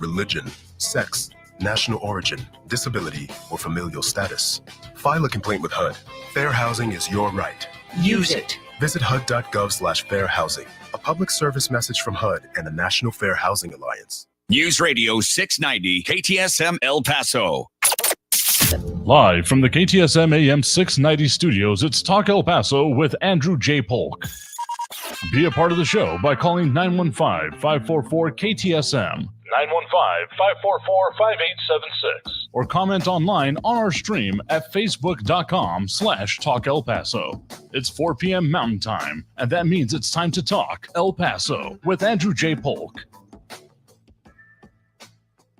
religion, sex, national origin, disability, or familial status. File a complaint with HUD. Fair housing is your right. Use it. Visit HUD.gov/fair housing. A public service message from HUD and the National Fair Housing Alliance. News Radio 690 KTSM El Paso. Live from the KTSM AM 690 studios, it's Talk El Paso with Andrew J. Polk. Be a part of the show by calling 915-544-KTSM, 915-544-5876, or comment online on our stream at facebook.com/Talk El Paso. It's 4 p.m. Mountain Time, and that means it's time to talk El Paso with Andrew J. Polk.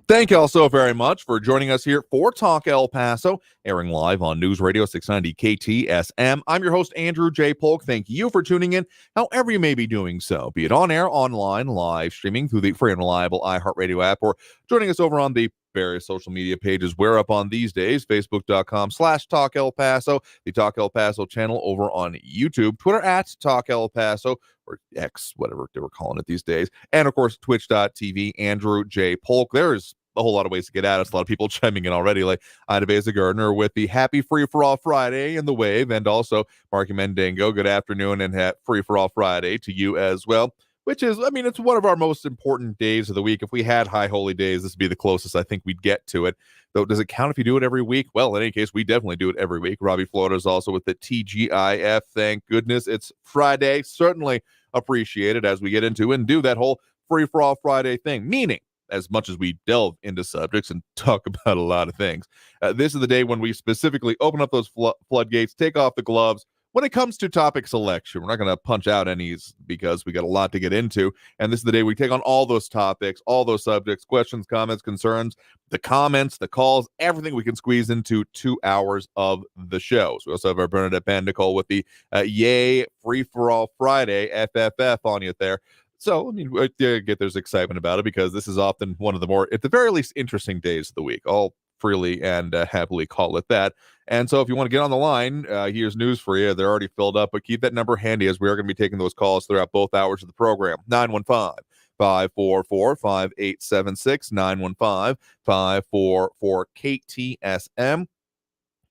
Thank you all so very much for joining us here for Talk El Paso, airing live on News Radio 690 KTSM. I'm your host, Andrew J. Polk. Thank you for tuning in, however you may be doing so, be it on air, online, live streaming through the free and reliable iHeartRadio app, or joining us over on the various social media pages we're up on these days, facebook.com/Talk El Paso, the Talk El Paso channel over on YouTube, Twitter @Talk El Paso, or X, whatever they were calling it these days, and of course, twitch.tv, Andrew J. Polk. There's a whole lot of ways to get at us. A lot of people chiming in already, like Ida Beza Gardner with the Happy Free for All Friday in the wave, and also Marky Mendango, good afternoon and Free for All Friday to you as well. Which is, I mean, it's one of our most important days of the week. If we had high holy days, this would be the closest I think we'd get to it. Though, does it count if you do it every week? Well, in any case, we definitely do it every week. Robbie Florida is also with the TGIF. Thank goodness it's Friday. Certainly appreciate it as we get into and do that whole Free for All Friday thing. Meaning, as much as we delve into subjects and talk about a lot of things, this is the day when we specifically open up those floodgates, take off the gloves. When it comes to topic selection, we're not going to punch out any because we got a lot to get into. And this is the day we take on all those topics, all those subjects, questions, comments, concerns, the comments, the calls, everything we can squeeze into 2 hours of the show. So we also have our Bernadette Van Nicole with the Yay Free for All Friday FFF on you there. So, I mean, there's excitement about it because this is often one of the more, at the very least, interesting days of the week. I'll freely and happily call it that. And so if you want to get on the line, here's news for you. They're already filled up, but keep that number handy as we are going to be taking those calls throughout both hours of the program. 915-544-5876, 915-544-KTSM.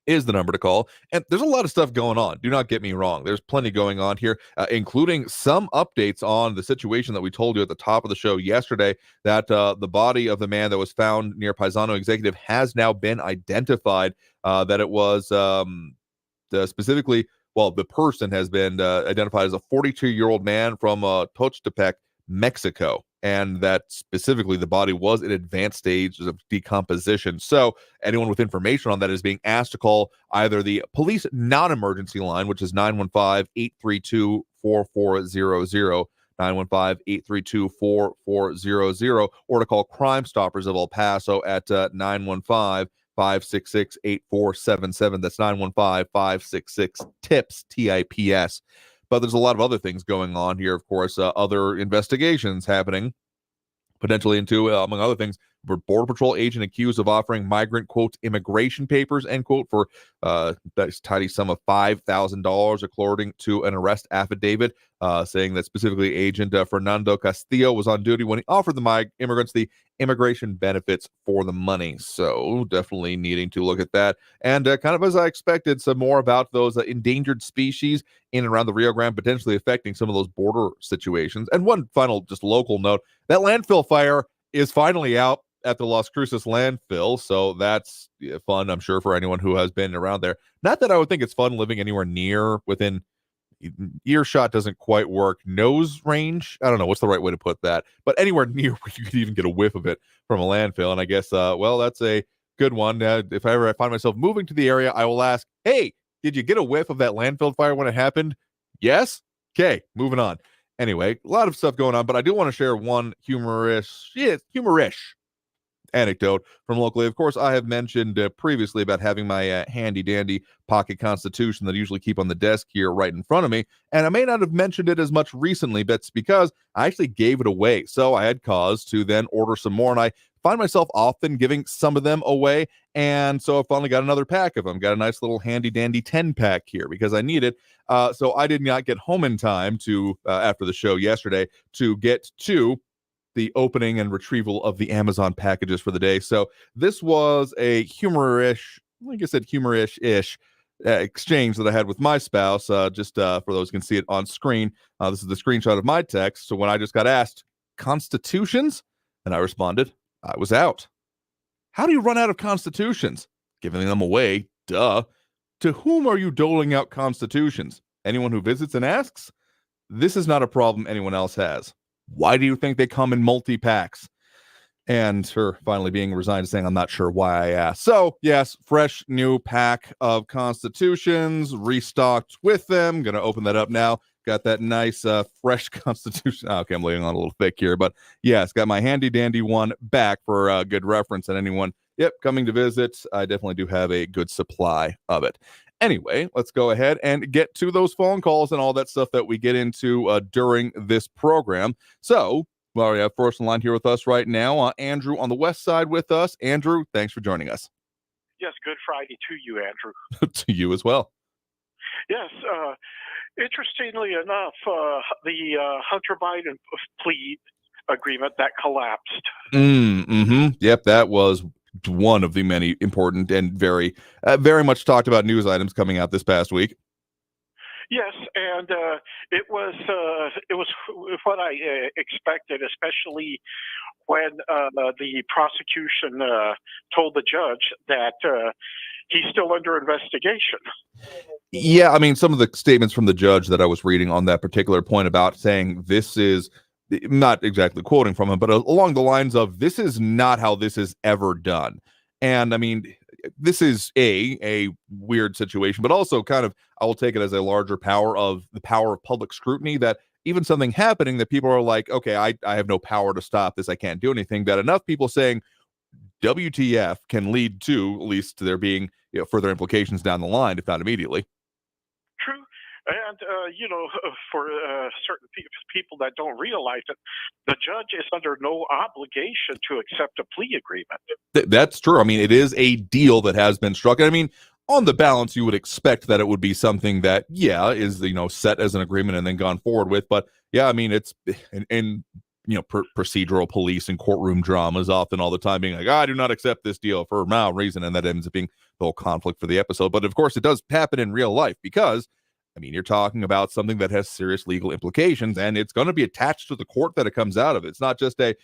Is the number to call. And there's a lot of stuff going on. Do not get me wrong. There's plenty going on here, including some updates on the situation that we told you at the top of the show yesterday, that the body of the man that was found near Paisano Executive has now been identified, that it was specifically, well, the person has been identified as a 42-year-old man from Tochtepec, Mexico, and that specifically the body was in advanced stages of decomposition. So anyone with information on that is being asked to call either the police non-emergency line, which is 915-832-4400, 915-832-4400, or to call Crime Stoppers of El Paso at 915-566-8477. That's 915-566-TIPS, TIPS. But there's a lot of other things going on here, of course, other investigations happening, potentially into, among other things, Border Patrol agent accused of offering migrant, quote, immigration papers, end quote, for that tidy sum of $5,000, according to an arrest affidavit, saying that specifically Agent Fernando Castillo was on duty when he offered the immigrants the immigration benefits for the money. So definitely needing to look at that. And kind of as I expected, some more about those endangered species in and around the Rio Grande, potentially affecting some of those border situations. And one final just local note, that landfill fire is finally out at the Las Cruces landfill, so that's fun, I'm sure, for anyone who has been around there. Not that I would think it's fun living anywhere near, within earshot doesn't quite work, nose range, I don't know what's the right way to put that, but anywhere near where you could even get a whiff of it from a landfill. And I guess, well, that's a good one. If I ever find myself moving to the area, I will ask, hey, did you get a whiff of that landfill fire when it happened? Yes? Okay, moving on. Anyway, a lot of stuff going on, but I do want to share one humorish anecdote from locally. Of course, I have mentioned previously about having my handy dandy pocket constitution that I usually keep on the desk here right in front of me, and I may not have mentioned it as much recently, but it's because I actually gave it away, so I had cause to then order some more, and I find myself often giving some of them away, and so I finally got another pack of them. Got a nice little handy dandy 10-pack here because I need it. So I did not get home in time to after the show yesterday to get to the opening and retrieval of the Amazon packages for the day. So this was a humor-ish, like I said, humor-ish-ish exchange that I had with my spouse. Just for those who can see it on screen, this is the screenshot of my text. So when I just got asked, constitutions? And I responded, I was out. How do you run out of constitutions? Giving them away, duh. To whom are you doling out constitutions? Anyone who visits and asks? This is not a problem anyone else has. Why do you think they come in multi-packs? And her finally being resigned, saying, I'm not sure why I asked. So, yes, fresh new pack of constitutions, restocked with them. Going to open that up now. Got that nice, fresh constitution. Okay, I'm laying on a little thick here. But, yes, got my handy-dandy one back for good reference. And anyone, coming to visit, I definitely do have a good supply of it. Anyway, let's go ahead and get to those phone calls and all that stuff that we get into during this program. So, well, we have first in line here with us right now, Andrew on the west side with us. Andrew, thanks for joining us. Yes, good Friday to you, Andrew. To you as well. Yes, interestingly enough, the Hunter Biden plea agreement that collapsed. Yep, that was one of the many important and very much talked about news items coming out this past week. Yes, and it was what I expected, especially when the prosecution told the judge that he's still under investigation. Yeah, I mean, some of the statements from the judge that I was reading on that particular point about saying this is, not exactly quoting from him, but along the lines of, this is not how this is ever done. And I mean, this is a weird situation, but also kind of, I will take it as a larger power of the power of public scrutiny, that even something happening that people are like, okay, I have no power to stop this, I can't do anything, that enough people saying WTF can lead to, at least to there being further implications down the line, if not immediately. True. And, for certain people that don't realize it, the judge is under no obligation to accept a plea agreement. That's true. I mean, it is a deal that has been struck. I mean, on the balance, you would expect that it would be something that, is, set as an agreement and then gone forward with. But, I mean, it's in procedural police and courtroom dramas often all the time being like, I do not accept this deal for a reason. And that ends up being the whole conflict for the episode. But, of course, it does happen in real life because, I mean, you're talking about something that has serious legal implications, and it's going to be attached to the court that it comes out of. It's not just the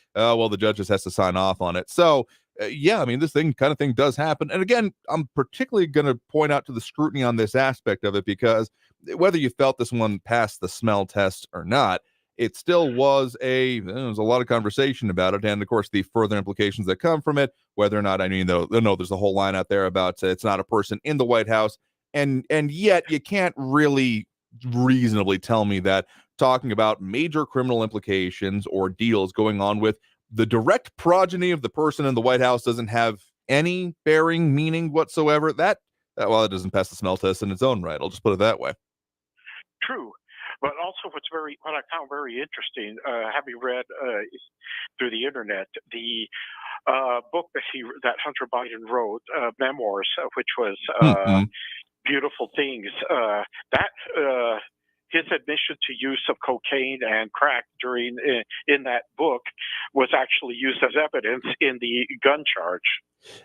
judge just has to sign off on it. So, I mean, this kind of thing does happen. And again, I'm particularly going to point out to the scrutiny on this aspect of it, because whether you felt this one passed the smell test or not, it still was there was a lot of conversation about it. And of course, the further implications that come from it, whether or not, I mean, there's a whole line out there about it's not a person in the White House. And yet you can't really reasonably tell me that talking about major criminal implications or deals going on with the direct progeny of the person in the White House doesn't have any bearing, meaning whatsoever. That it doesn't pass the smell test in its own right. I'll just put it that way. True. But also what I found very interesting, having read through the internet, the book that Hunter Biden wrote, Memoirs, which was Beautiful Things, his admission to use of cocaine and crack in that book was actually used as evidence in the gun charge.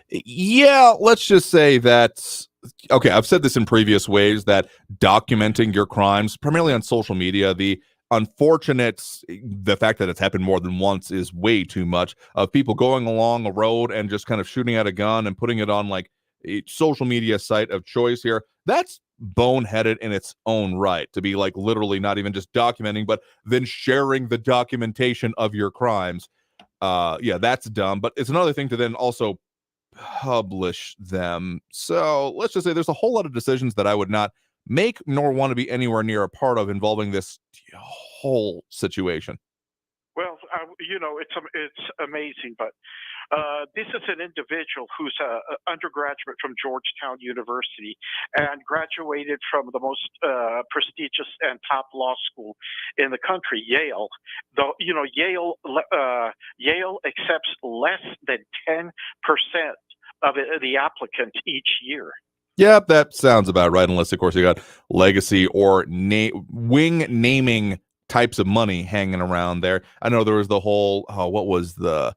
Yeah, let's just say that, okay, I've said this in previous ways, that documenting your crimes, primarily on social media, the fact that it's happened more than once is way too much, of people going along a road and just kind of shooting out a gun and putting it on like a social media site of choice here. That's boneheaded in its own right, to be like literally not even just documenting, but then sharing the documentation of your crimes. That's dumb. But it's another thing to then also publish them. So let's just say there's a whole lot of decisions that I would not make nor want to be anywhere near a part of involving this whole situation. Well, it's amazing, but this is an individual who's an undergraduate from Georgetown University and graduated from the most prestigious and top law school in the country, Yale. Though, Yale accepts less than 10% of the applicants each year. Yep, that sounds about right, unless, of course, you got legacy or wing naming types of money hanging around there. I know there was the whole what was the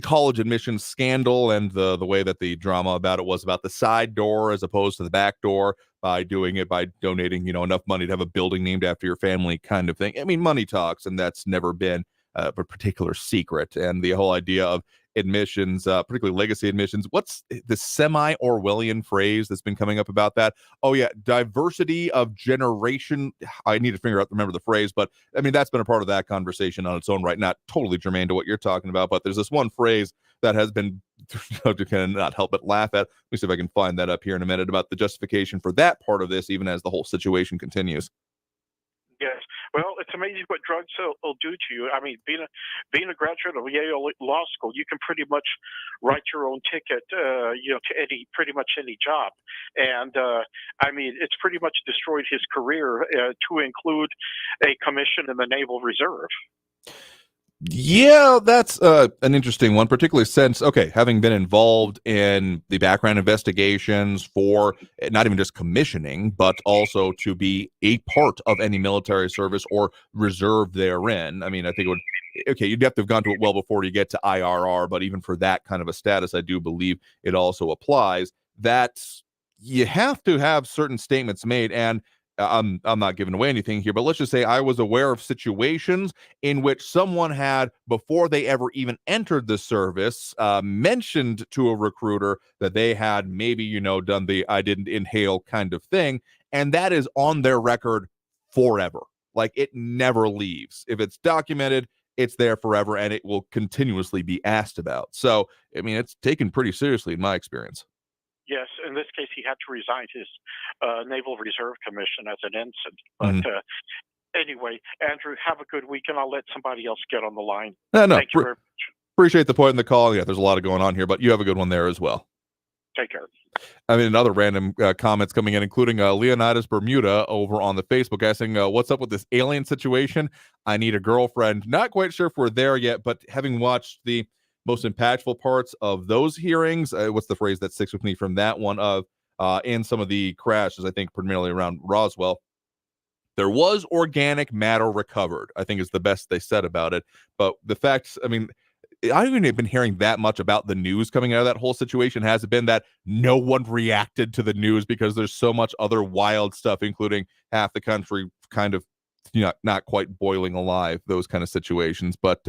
college admissions scandal, and the way that the drama about it was about the side door as opposed to the back door, by doing it by donating enough money to have a building named after your family, kind of thing. I mean, money talks, and that's never been a particular secret. And the whole idea of admissions, particularly legacy admissions, what's the semi-Orwellian phrase that's been coming up about that? Oh yeah, diversity of generation. I need to remember the phrase, but I mean, that's been a part of that conversation on its own right. Not totally germane to what you're talking about, but there's this one phrase that has been to kind of not help but laugh at. Let me see if I can find that up here in a minute, about the justification for that part of this, even as the whole situation continues. Yes. Well, it's amazing what drugs will do to you. I mean, being a graduate of Yale Law School, you can pretty much write your own ticket, to pretty much any job. And I mean, it's pretty much destroyed his career, to include a commission in the Naval Reserve. Yeah, that's an interesting one, particularly since, having been involved in the background investigations for not even just commissioning, but also to be a part of any military service or reserve therein. I mean, I think it would, you'd have to have gone to it well before you get to IRR, but even for that kind of a status, I do believe it also applies. That you have to have certain statements made, and I'm not giving away anything here, but let's just say I was aware of situations in which someone had, before they ever even entered the service, mentioned to a recruiter that they had maybe, done the I didn't inhale kind of thing. And that is on their record forever. Like, it never leaves. If it's documented, it's there forever, and it will continuously be asked about. So, I mean, it's taken pretty seriously in my experience. Yes, in this case, he had to resign his Naval Reserve Commission as an ensign. But anyway, Andrew, have a good week, and I'll let somebody else get on the line. No, Thank you very much. Appreciate the point in the call. Yeah, there's a lot going on here, but you have a good one there as well. Take care. I mean, another random comments coming in, including Leonidas Bermuda over on the Facebook, asking, what's up with this alien situation? I need a girlfriend. Not quite sure if we're there yet, but having watched the most impactful parts of those hearings, what's the phrase that sticks with me from that one, of in some of the crashes, I think primarily around Roswell, there was organic matter recovered, I think is the best they said about it. But the fact, I mean, I haven't even been hearing that much about the news coming out of that whole situation. Has it been that no one reacted to the news because there's so much other wild stuff, including half the country kind of not quite boiling alive, those kind of situations. But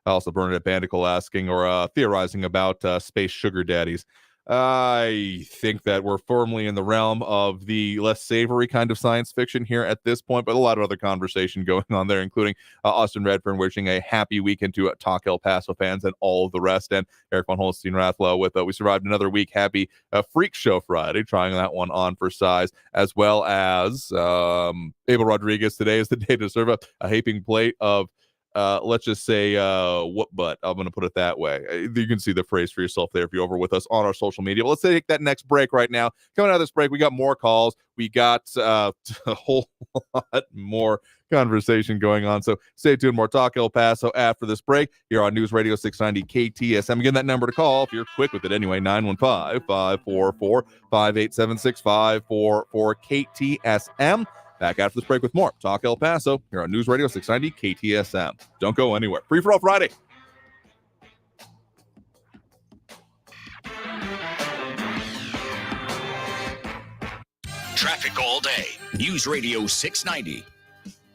also Bernadette Bandicle asking or theorizing about space sugar daddies. I think that we're firmly in the realm of the less savory kind of science fiction here at this point, but a lot of other conversation going on there, including Austin Redfern wishing a happy weekend to Talk El Paso fans and all of the rest, and Eric von Holstein Rathlow with we survived another week. Happy Freak Show Friday, trying that one on for size, as well as Abel Rodriguez. Today is the day to serve up a heaping plate of let's just say what butt. I'm going to put it that way. You can see the phrase for yourself there if you're over with us on our social media. But let's take that next break right now. Coming out of this break, we got more calls. We got a whole lot more conversation going on. So stay tuned. More Talk El Paso after this break here on News Radio 690 KTSM. Again, that number to call if you're quick with it anyway, 915-544-5876, 544-KTSM. Back after this break with more Talk El Paso here on News Radio 690 KTSM. Don't go anywhere. Free for all Friday. Traffic all day. News Radio 690.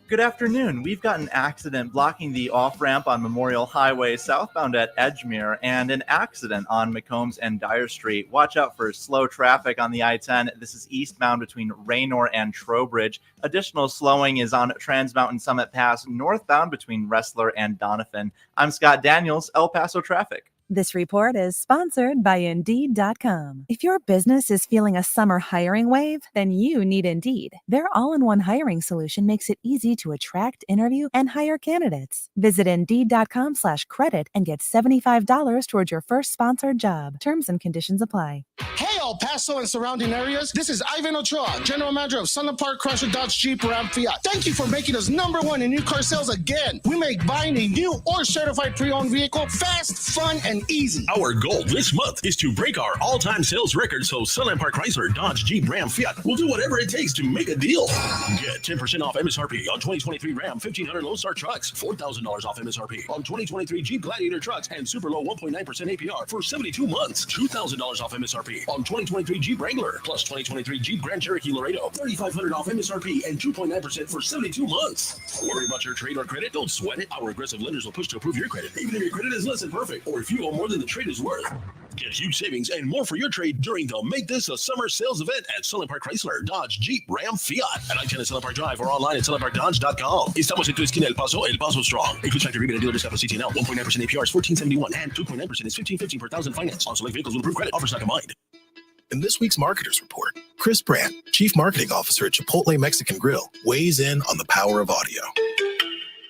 Good afternoon. We've got an accident blocking the off-ramp on Memorial Highway southbound at Edgemere, and an accident on McCombs and Dyer Street. Watch out for slow traffic on the I-10. This is eastbound between Raynor and Trowbridge. Additional slowing is on Trans Mountain Summit Pass northbound between Wrestler and Doniphan. I'm Scott Daniels, El Paso Traffic. This report is sponsored by Indeed.com. If your business is feeling a summer hiring wave, then you need Indeed. Their all-in-one hiring solution makes it easy to attract, interview, and hire candidates. Visit Indeed.com/credit and get $75 towards your first sponsored job. Terms and conditions apply. Hey, El Paso and surrounding areas. This is Ivan Ochoa, General Manager of Sunland Park Chrysler Dodge Jeep Ram Fiat. Thank you for making us #1 in new car sales again. We make buying a new or certified pre-owned vehicle fast, fun, and easy. Our goal this month is to break our all-time sales record, so Sunland Park Chrysler Dodge Jeep Ram Fiat will do whatever it takes to make a deal. Get 10% off MSRP on 2023 Ram 1500 Lone Star trucks, $4,000 off MSRP on 2023 Jeep Gladiator trucks, and super low 1.9% APR for 72 months. $2,000 off MSRP on 2023 Jeep Wrangler, plus 2023 Jeep Grand Cherokee Laredo, $3,500 off MSRP and 2.9% for 72 months. Worry about your trade or credit? Don't sweat it. Our aggressive lenders will push to approve your credit, even if your credit is less than perfect, or if you owe more than the trade is worth. Get huge savings and more for your trade during the Make This a Summer sales event at Sunland Park Chrysler, Dodge, Jeep, Ram, Fiat at I-10 at Sunland Park Drive or online at sunlandparkdodge.com. Estamos en tu esquina El Paso Strong. Includes factory rebate and dealer discount for CTNL. 1.9% APR is $14.71 and 2.9% is $15.50 per thousand finance. On select vehicles with approved credit. Offers not combined. In this week's Marketers Report, Chris Brandt, Chief Marketing Officer at Chipotle Mexican Grill, weighs in on the power of audio.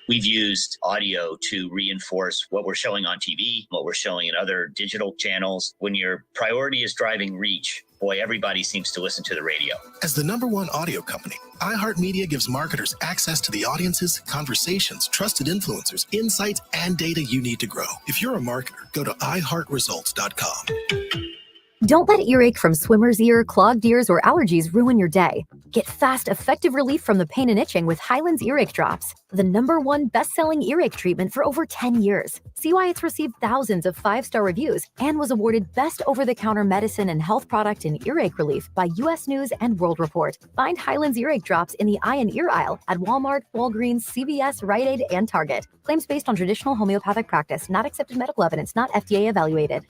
We've used audio to reinforce what we're showing on TV, what we're showing in other digital channels. When your priority is driving reach, boy, everybody seems to listen to the radio. As the #1 audio company, iHeartMedia gives marketers access to the audiences, conversations, trusted influencers, insights, and data you need to grow. If you're a marketer, go to iHeartResults.com. Don't let earache from swimmer's ear, clogged ears, or allergies ruin your day. Get fast, effective relief from the pain and itching with Hyland's Earache Drops, the #1 best-selling earache treatment for over 10 years. See why it's received thousands of 5-star reviews and was awarded Best Over-the-Counter Medicine and Health Product in Earache Relief by U.S. News and World Report. Find Hyland's Earache Drops in the eye and ear aisle at Walmart, Walgreens, CVS, Rite Aid, and Target. Claims based on traditional homeopathic practice, not accepted medical evidence, not FDA evaluated.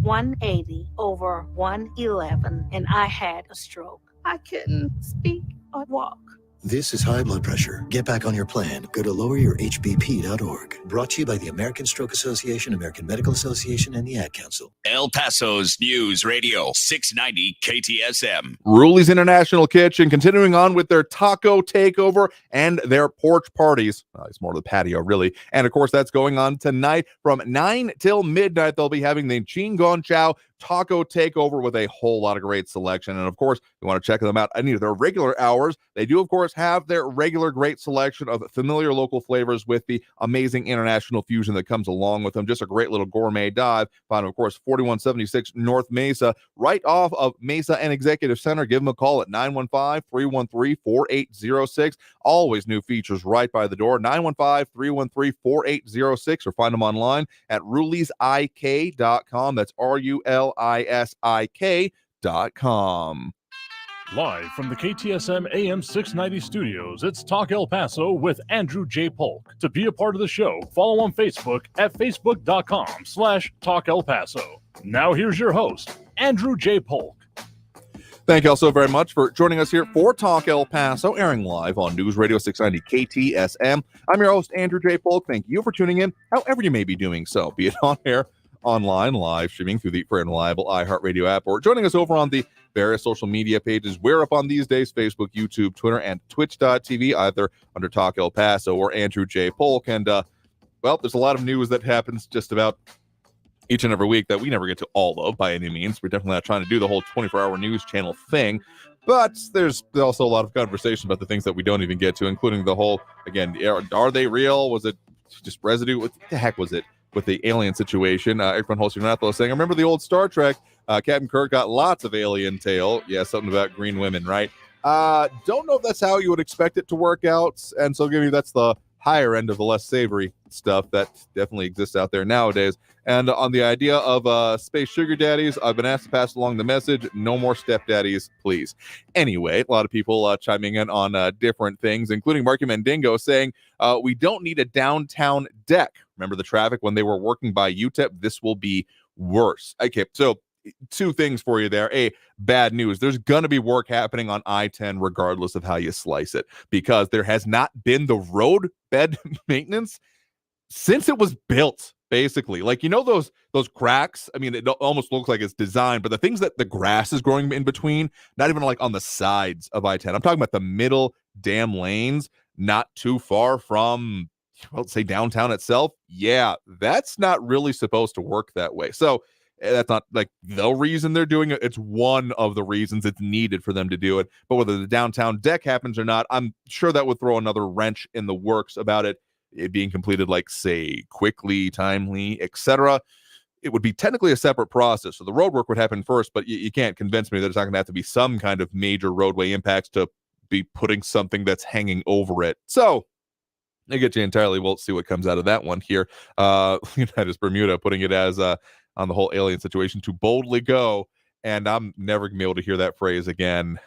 180 over 111, and I had a stroke. I couldn't speak or walk. This is high blood pressure. Get back on your plan. Go to loweryourhbp.org. Brought to you by the American Stroke Association, American Medical Association, and the Ad Council. El Paso's News Radio 690 KTSM. Ruli's International Kitchen continuing on with their taco takeover and their porch parties. It's more of the patio, really. And of course, that's going on tonight from 9 till midnight. They'll be having the Chingon Chow taco takeover with a whole lot of great selection. And of course, you want to check them out. I need their regular hours. They do, of course, have their regular great selection of familiar local flavors with the amazing international fusion that comes along with them. Just a great little gourmet dive. Found, of course, 4176 North Mesa, right off of Mesa and Executive Center. Give them a call at 915-313-4806. Always new features right by the door. 915-313-4806, or find them online at rulisik.com. That's RULISIK.com. Live from the KTSM AM 690 studios, it's Talk El Paso with Andrew J. Polk. To be a part of the show, follow on Facebook at facebook.com/Talk El Paso. Now here's your host, Andrew J. Polk. Thank you all so very much for joining us here for Talk El Paso, airing live on News Radio 690 KTSM. I'm your host, Andrew J. Polk. Thank you for tuning in, however you may be doing so, be it on air, online, live streaming through the free and reliable iHeartRadio app, or joining us over on the various social media pages we're up on these days: Facebook, YouTube, Twitter, and Twitch.tv, either under Talk El Paso or Andrew J. Polk. And, well, there's a lot of news that happens just about each and every week that we never get to all of by any means. We're definitely not trying to do the whole 24-hour news channel thing. But there's also a lot of conversation about the things that we don't even get to, including the whole, again, are they real? Was it just residue? What the heck was it with the alien situation? Eric von Holster-Nathlo saying, I remember the old Star Trek. Captain Kirk got lots of alien tail. Yeah, something about green women, right? Don't know if that's how you would expect it to work out. And so maybe that's the higher end of the less savory stuff that definitely exists out there nowadays. And on the idea of space sugar daddies, I've been asked to pass along the message: no more stepdaddies, please. Anyway, a lot of people chiming in on different things, including Marky Mendingo saying, we don't need a downtown deck. Remember the traffic when they were working by UTEP? This will be worse. Okay, so two things for you there. Bad news. There's going to be work happening on I-10 regardless of how you slice it, because there has not been the road bed maintenance since it was built, basically. Like, you know, those cracks, I mean, it almost looks like it's designed, but the things that the grass is growing in between, not even like on the sides of I-10. I'm talking about the middle damn lanes, not too far from, well, say downtown itself. Yeah, that's not really supposed to work that way. So That's not like the reason they're doing it. It's one of the reasons it's needed for them to do it. But whether the downtown deck happens or not, I'm sure that would throw another wrench in the works about it being completed, like, say, quickly, timely, etc. It would be technically a separate process. So the road work would happen first, but you can't convince me that it's not going to have to be some kind of major roadway impacts to be putting something that's hanging over it. So I get you entirely. We'll see what comes out of that one here. United Bermuda putting it as on the whole alien situation to boldly go. And I'm never going to be able to hear that phrase again,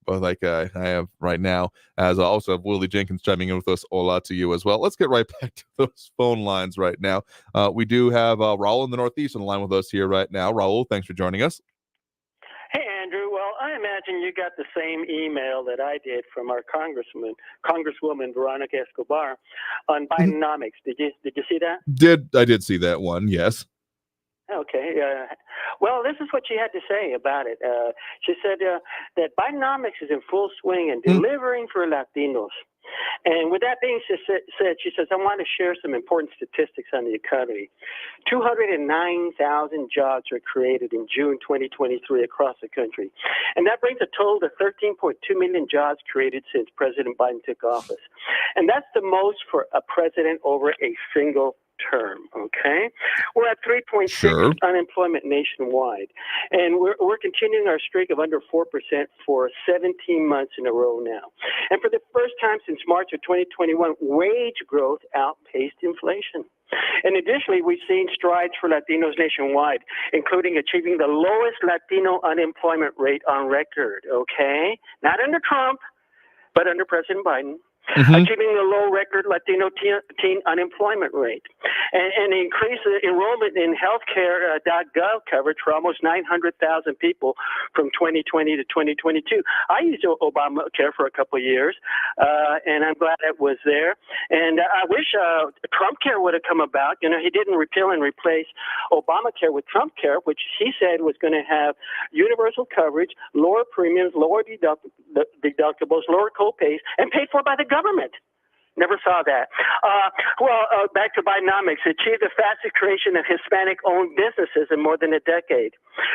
like I have right now, as I also have Willie Jenkins chiming in with us. Hola to you as well. Let's get right back to those phone lines right now. We do have Raul in the Northeast on the line with us here right now. Raul, thanks for joining us. Hey, Andrew. Well, I imagine you got the same email that I did from our Congresswoman Veronica Escobar on Bidenomics. Did you see that? I did see that one, yes. Okay. Well, this is what she had to say about it. She said that Bidenomics is in full swing and delivering for Latinos. And with that being said, she says, I want to share some important statistics on the economy. 209,000 jobs were created in June 2023 across the country. And that brings a total to 13.2 million jobs created since President Biden took office. And that's the most for a president over a single term, okay? We're at 3.6 unemployment nationwide, and we're continuing our streak of under 4% for 17 months in a row now. And for the first time since March of 2021, wage growth outpaced inflation. And additionally, we've seen strides for Latinos nationwide, including achieving the lowest Latino unemployment rate on record, okay? Not under Trump, but under President Biden. Achieving the low record Latino teen unemployment rate, and increase the enrollment in healthcare.gov coverage for almost 900,000 people from 2020 to 2022. I used Obamacare for a couple of years, and I'm glad it was there. And I wish Trump Care would have come about. You know, he didn't repeal and replace Obamacare with Trump Care, which he said was going to have universal coverage, lower premiums, lower deductibles, lower copays, and paid for by the government. Never saw that. Back to Bidenomics. Achieved the fastest creation of Hispanic-owned businesses in more than a decade.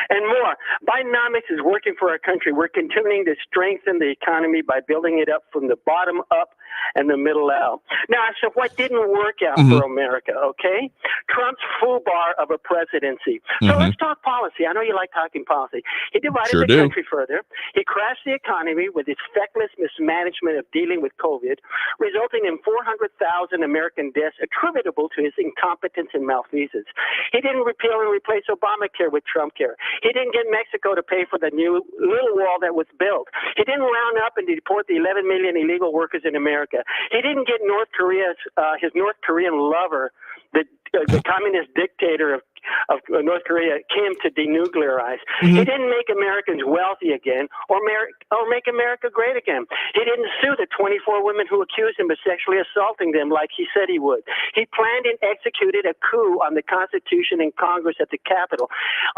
And more. Bidenomics is working for our country. We're continuing to strengthen the economy by building it up from the bottom up and the middle out. Now, so what didn't work out for America, okay? Trump's foobar of a presidency. So let's talk policy. I know you like talking policy. He divided the country further. He crashed the economy with his feckless mismanagement of dealing with COVID, resulting in 400,000 American deaths attributable to his incompetence and malfeasance. He didn't repeal and replace Obamacare with Trump Care. He didn't get Mexico to pay for the new little wall that was built. He didn't round up and deport the 11 million illegal workers in America. He didn't get North Korea's his North Korean lover, the communist dictator of North Korea, Kim, to denuclearize. He didn't make Americans wealthy again or make America great again. He didn't sue the 24 women who accused him of sexually assaulting them like he said he would. He planned and executed a coup on the Constitution and Congress at the Capitol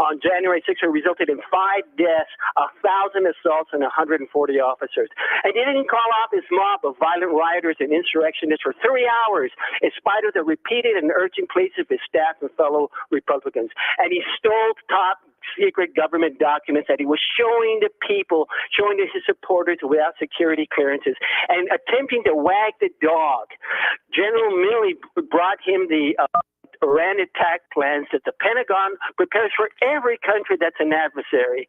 on January 6th, that resulted in 5 deaths, 1,000 assaults, and 140 officers. And he didn't call off his mob of violent rioters and insurrectionists for 3 hours, in spite of the repeated and urgent pleas of his staff and fellow Republicans. And he stole top secret government documents that he was showing to people, showing to his supporters without security clearances, and attempting to wag the dog. General Milley brought him the Iran attack plans that the Pentagon prepares for every country that's an adversary.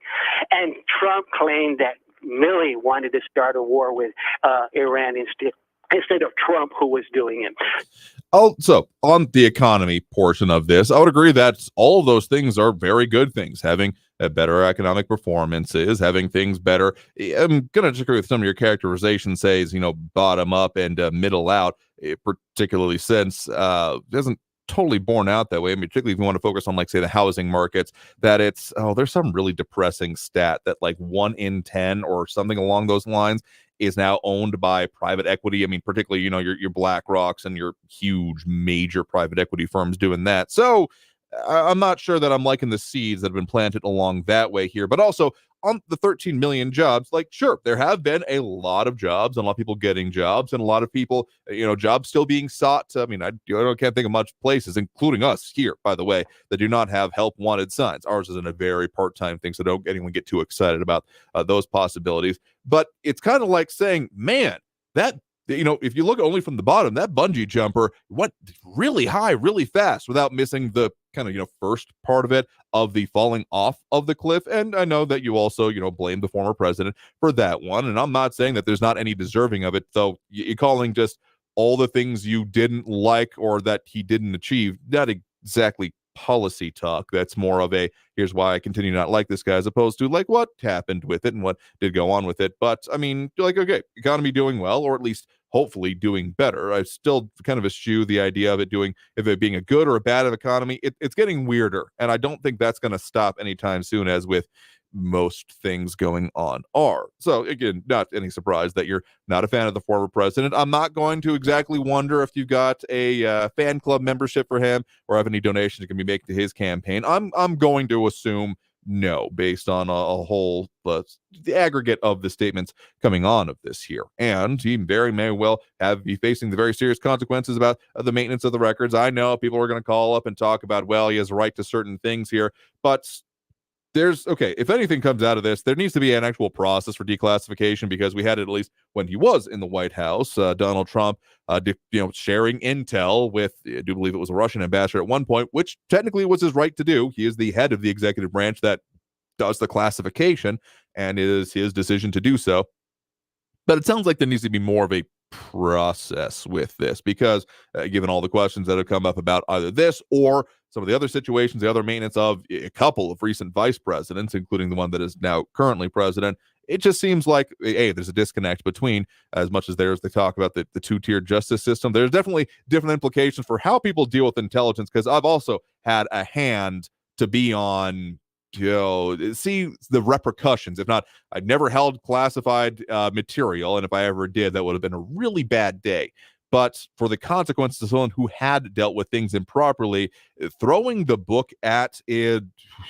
And Trump claimed that Milley wanted to start a war with Iran instead of Trump, who was doing it. So on the economy portion of this, I would agree that all of those things are very good things. Having a better economic performances, having things better. I'm going to disagree with some of your characterization, says, bottom up and middle out, particularly since it isn't totally borne out that way. I mean, particularly if you want to focus on, like, say, the housing markets, that it's, there's some really depressing stat that like 1 in 10 or something along those lines is now owned by private equity. I mean, particularly, your BlackRocks and your huge major private equity firms doing that. So I'm not sure that I'm liking the seeds that have been planted along that way here, but also on the 13 million jobs, like, sure, there have been a lot of jobs and a lot of people getting jobs and a lot of people, jobs still being sought. I mean, I can't think of much places, including us here, by the way, that do not have help wanted signs. Ours isn't a very part-time thing, so don't anyone get too excited about those possibilities. But it's kind of like saying, man, that, if you look only from the bottom, that bungee jumper went really high, really fast without missing the kind of, first part of it, of the falling off of the cliff. And I know that you also, blame the former president for that one. And I'm not saying that there's not any deserving of it, though. You're calling just all the things you didn't like or that he didn't achieve, not exactly policy talk. That's more of a, here's why I continue not like this guy, as opposed to like what happened with it and what did go on with it. But I mean, like, okay, economy doing well, or at least hopefully doing better. I still kind of eschew the idea of if it being a good or a bad economy. It's getting weirder, and I don't think that's going to stop anytime soon, as with most things going on are. So again, not any surprise that you're not a fan of the former president. I'm not going to exactly wonder if you've got a fan club membership for him or have any donations you can be making to his campaign. I'm going to assume no, based on a whole the aggregate of the statements coming on of this here. And he very may well be facing the very serious consequences about the maintenance of the records. I know people are going to call up and talk about, well, he has a right to certain things here, but if anything comes out of this, there needs to be an actual process for declassification, because we had it at least when he was in the White House. Donald Trump, sharing intel with, I do believe it was a Russian ambassador at one point, which technically was his right to do. He is the head of the executive branch that does the classification, and it is his decision to do so. But it sounds like there needs to be more of a process with this, because given all the questions that have come up about either this or some of the other situations, the other maintenance of a couple of recent vice presidents, including the one that is now currently president, it just seems like, there's a disconnect between, as much as there's the talk about the two-tier justice system, there's definitely different implications for how people deal with intelligence, because I've also had a hand to be on, see the repercussions. If not, I'd never held classified material, and if I ever did, that would have been a really bad day. But for the consequences of someone who had dealt with things improperly, throwing the book at it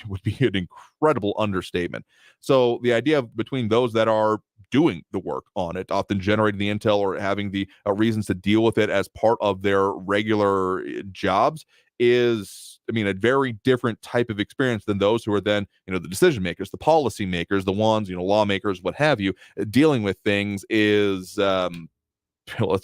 would be an incredible understatement. So the idea of between those that are doing the work on it, often generating the intel or having the reasons to deal with it as part of their regular jobs, is, a very different type of experience than those who are then, the decision makers, the policy makers, the ones, lawmakers, what have you, dealing with things is,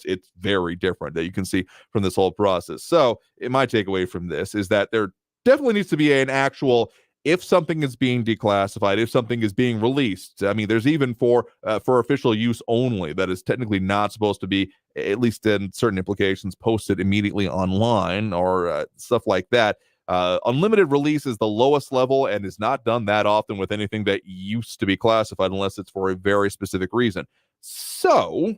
it's very different, that you can see from this whole process. So my takeaway from this is that there definitely needs to be an actual, if something is being declassified, if something is being released, there's even for official use only, that is technically not supposed to be, at least in certain implications, posted immediately online or stuff like that. Unlimited release is the lowest level and is not done that often with anything that used to be classified, unless it's for a very specific reason. So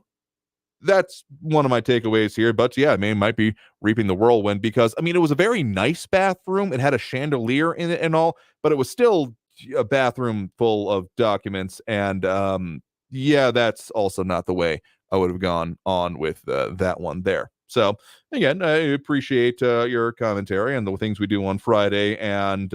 that's one of my takeaways here. But yeah, it might be reaping the whirlwind, because it was a very nice bathroom. It had a chandelier in it and all, but it was still a bathroom full of documents. And that's also not the way I would have gone on with that one there. So again, I appreciate your commentary and the things we do on Friday, and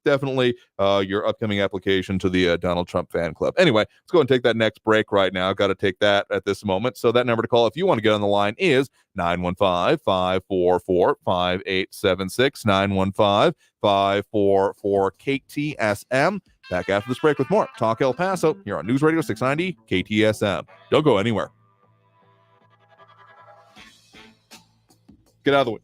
definitely your upcoming application to the Donald Trump fan club. Anyway, let's go and take that next break right now. Got to take that at this moment. So that number to call if you want to get on the line is 915-544-5876, 915-544-KTSM. Back after this break with more Talk El Paso here on News Radio 690 KTSM. Don't go anywhere. Get out of the way.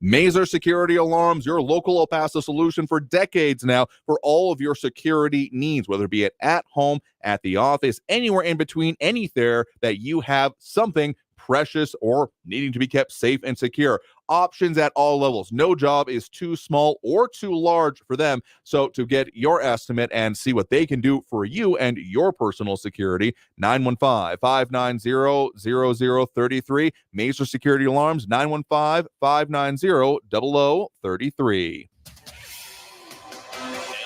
Mazer Security Alarms, your local El Paso solution for decades now for all of your security needs, whether it be at home, at the office, anywhere in between, anywhere that you have something precious or needing to be kept safe and secure. Options at all levels. No job is too small or too large for them. So to get your estimate and see what they can do for you and your personal security, 915-590-0033. Mazer Security Alarms, 915-590-0033.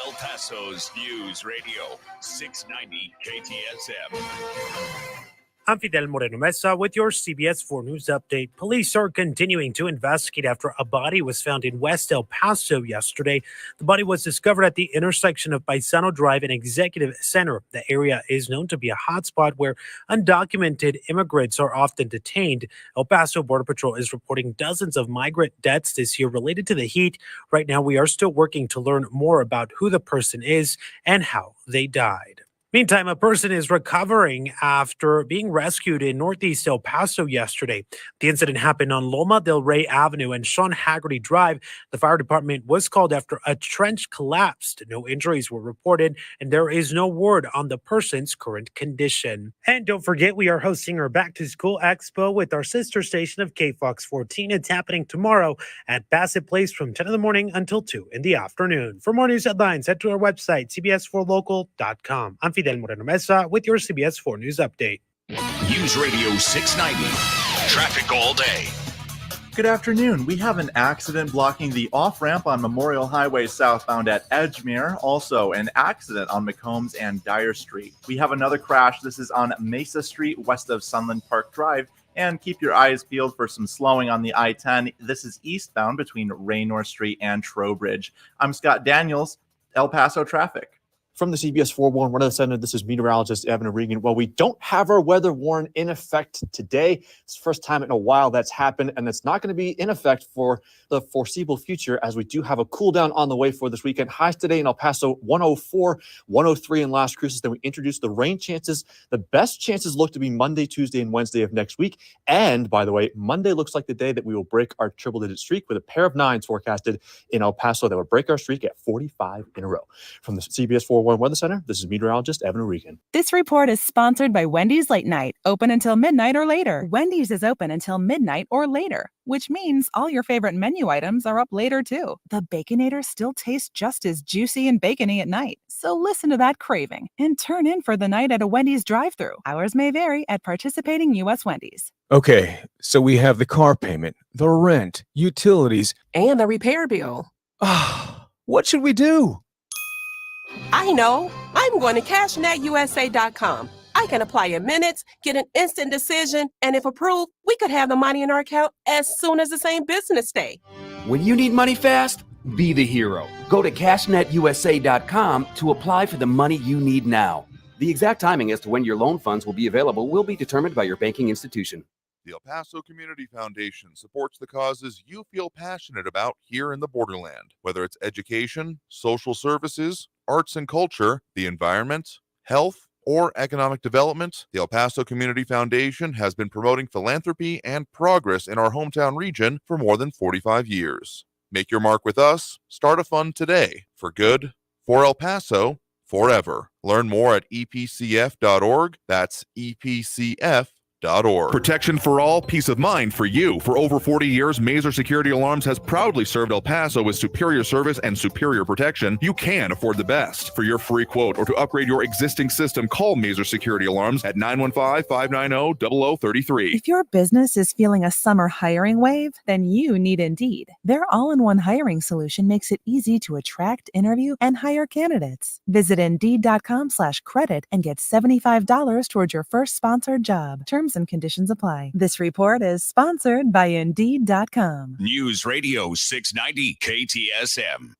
El Paso's News Radio 690 KTSM. I'm Fidel Moreno Mesa with your CBS 4 News update. Police are continuing to investigate after a body was found in West El Paso yesterday. The body was discovered at the intersection of Paisano Drive and Executive Center. The area is known to be a hotspot where undocumented immigrants are often detained. El Paso Border Patrol is reporting dozens of migrant deaths this year related to the heat. Right now, we are still working to learn more about who the person is and how they died. Meantime, a person is recovering after being rescued in Northeast El Paso yesterday. The incident happened on Loma del Rey Avenue and Sean Haggerty Drive. The fire department was called after a trench collapsed. No injuries were reported, and there is no word on the person's current condition. And don't forget, we are hosting our Back to School Expo with our sister station of KFOX 14. It's happening tomorrow at Bassett Place from 10 in the morning until 2 in the afternoon. For more news headlines, head to our website, cbs4local.com. I'm Fidel Moreno Mesa with your CBS 4 News update. News Radio 690. Traffic all day. Good afternoon. We have an accident blocking the off-ramp on Memorial Highway southbound at Edgemere. Also, an accident on McCombs and Dyer Street. We have another crash. This is on Mesa Street west of Sunland Park Drive. And keep your eyes peeled for some slowing on the I-10. This is eastbound between Raynor Street and Trowbridge. I'm Scott Daniels, El Paso Traffic. From the CBS 4-1 Weather Center, this is meteorologist Evan Regan. Well, we don't have our weather warning in effect today. It's the first time in a while that's happened, and it's not going to be in effect for the foreseeable future, as we do have a cool down on the way for this weekend. Highs today in El Paso, 104, 103 in Las Cruces. Then we introduce the rain chances. The best chances look to be Monday, Tuesday, and Wednesday of next week. And by the way, Monday looks like the day that we will break our triple-digit streak with a pair of nines forecasted in El Paso that will break our streak at 45 in a row. From the CBS 4-1 Weather Center, this is meteorologist Evan Regan. This report is sponsored by Wendy's Late Night, open until midnight or later. Wendy's is open until midnight or later, which means all your favorite menu items are up later too. The Baconator still tastes just as juicy and bacony at night. So listen to that craving and turn in for the night at a Wendy's drive-thru. Hours may vary at participating U.S. Wendy's. Okay, so we have the car payment, the rent, utilities, and the repair bill. What should we do? I know. I'm going to CashNetUSA.com. I can apply in minutes, get an instant decision, and if approved, we could have the money in our account as soon as the same business day. When you need money fast, be the hero. Go to CashNetUSA.com to apply for the money you need now. The exact timing as to when your loan funds will be available will be determined by your banking institution. The El Paso Community Foundation supports the causes you feel passionate about here in the borderland, whether it's education, social services, arts and culture, the environment, health, or economic development. The El Paso Community Foundation has been promoting philanthropy and progress in our hometown region for more than 45 years. Make your mark with us. Start a fund today. For good, for El Paso, forever. Learn more at epcf.org. That's epcf.org. Protection for all, peace of mind for you. For over 40 years, Mazer Security Alarms has proudly served El Paso with superior service and superior protection. You can afford the best. For your free quote or to upgrade your existing system, call Mazer Security Alarms at 915-590-0033. If your business is feeling a summer hiring wave, then you need Indeed. Their all-in-one hiring solution makes it easy to attract, interview, and hire candidates. Visit Indeed.com/credit and get $75 towards your first sponsored job. Terms and conditions apply. This report is sponsored by Indeed.com. News Radio 690 KTSM.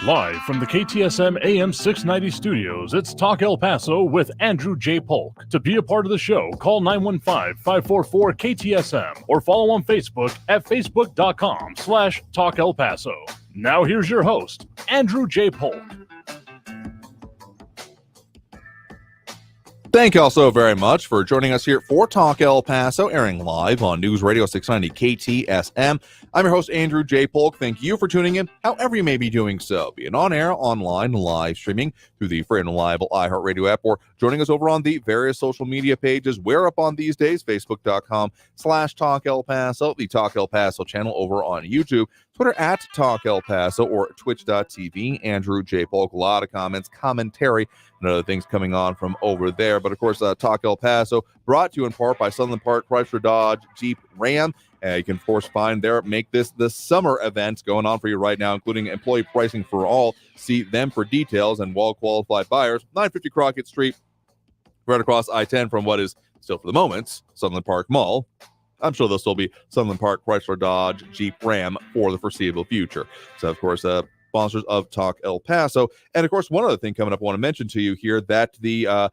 Live from the KTSM AM 690 studios, it's Talk El Paso with Andrew J. Polk. To be a part of the show, call 915-544-KTSM or follow on Facebook at facebook.com/Talk El Paso. Now here's your host, Andrew J. Polk. Thank you all so very much for joining us here for Talk El Paso, airing live on News Radio 690 KTSM. I'm your host, Andrew J. Polk. Thank you for tuning in, however you may be doing so, be it on air, online, live streaming through the free and reliable iHeartRadio app, or joining us over on the various social media pages. We're up on these days, facebook.com/Talk El Paso, the Talk El Paso channel over on YouTube, Twitter at Talk El Paso, or twitch.tv, Andrew J. Polk. A lot of comments, commentary, and other things coming on from over there. But of course, Talk El Paso brought to you in part by Sunland Park Chrysler Dodge Jeep Ram. You can, of course, find there, make this the summer event going on for you right now, including employee pricing for all. See them for details and well-qualified buyers. 950 Crockett Street, right across I-10 from what is still for the moment, Sunland Park Mall. I'm sure there'll still be Sunland Park, Chrysler, Dodge, Jeep, Ram for the foreseeable future. So, of course, sponsors of Talk El Paso. And, of course, one other thing coming up I want to mention to you here, that the